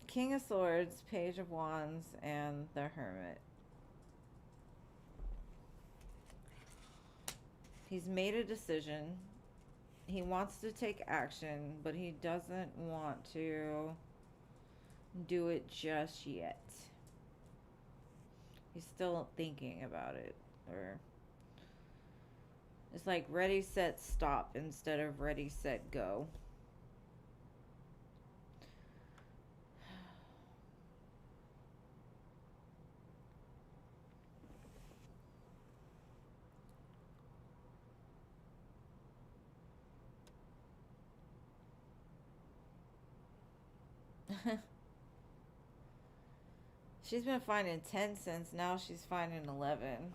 King of Swords, Page of Wands, and the Hermit. He's made a decision. He wants to take action, but he doesn't want to do it just yet. He's still thinking about it. Or it's like ready, set, stop instead of ready, set, go. She's been finding 10 cents. Now she's finding 11.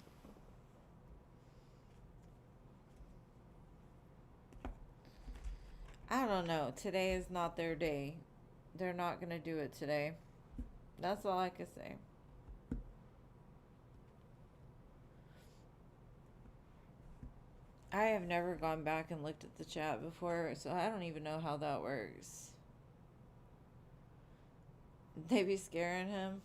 I don't know. Today is not their day. They're not going to do it today. That's all I can say. I have never gone back and looked at the chat before, so I don't even know how that works. They be scaring him.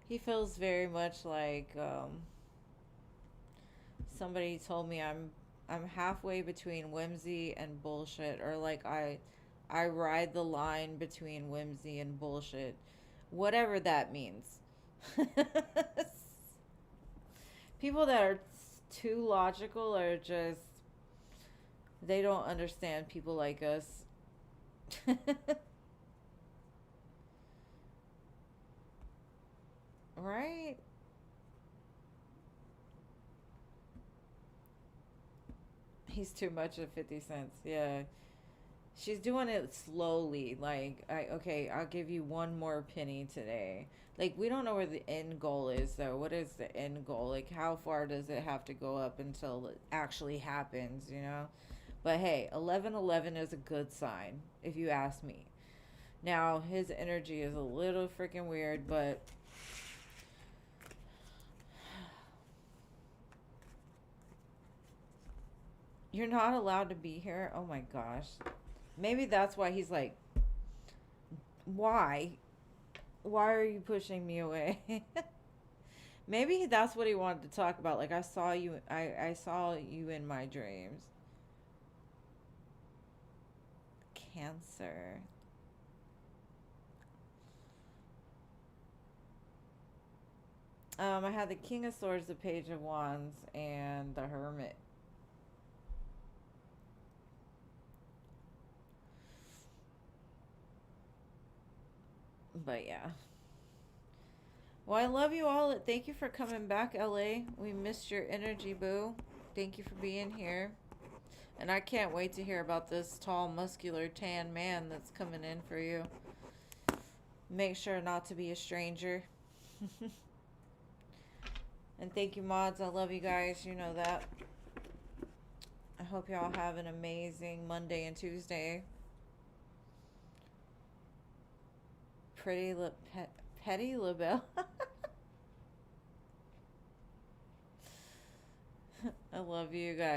He feels very much like somebody told me I'm halfway between whimsy and bullshit, or like I ride the line between whimsy and bullshit, whatever that means. People that are too logical are just, they don't understand people like us. Right? He's too much of 50 cents. Yeah. She's doing it slowly. Like, okay, I'll give you one more penny today. Like, we don't know where the end goal is, though. What is the end goal? Like, how far does it have to go up until it actually happens, you know? But hey, 1111 is a good sign, if you ask me. Now, his energy is a little freaking weird, but you're not allowed to be here. Oh my gosh. Maybe that's why he's like, why? Why are you pushing me away? Maybe that's what he wanted to talk about. Like, I saw you in my dreams. Cancer. I had the King of Swords, the Page of Wands, and the Hermit. But yeah. Well, I love you all. Thank you for coming back, LA. We missed your energy, boo. Thank you for being here. And I can't wait to hear about this tall, muscular, tan man that's coming in for you. Make sure not to be a stranger. And thank you, mods. I love you guys. You know that. I hope y'all have an amazing Monday and Tuesday. Petty LaBelle. I love you guys.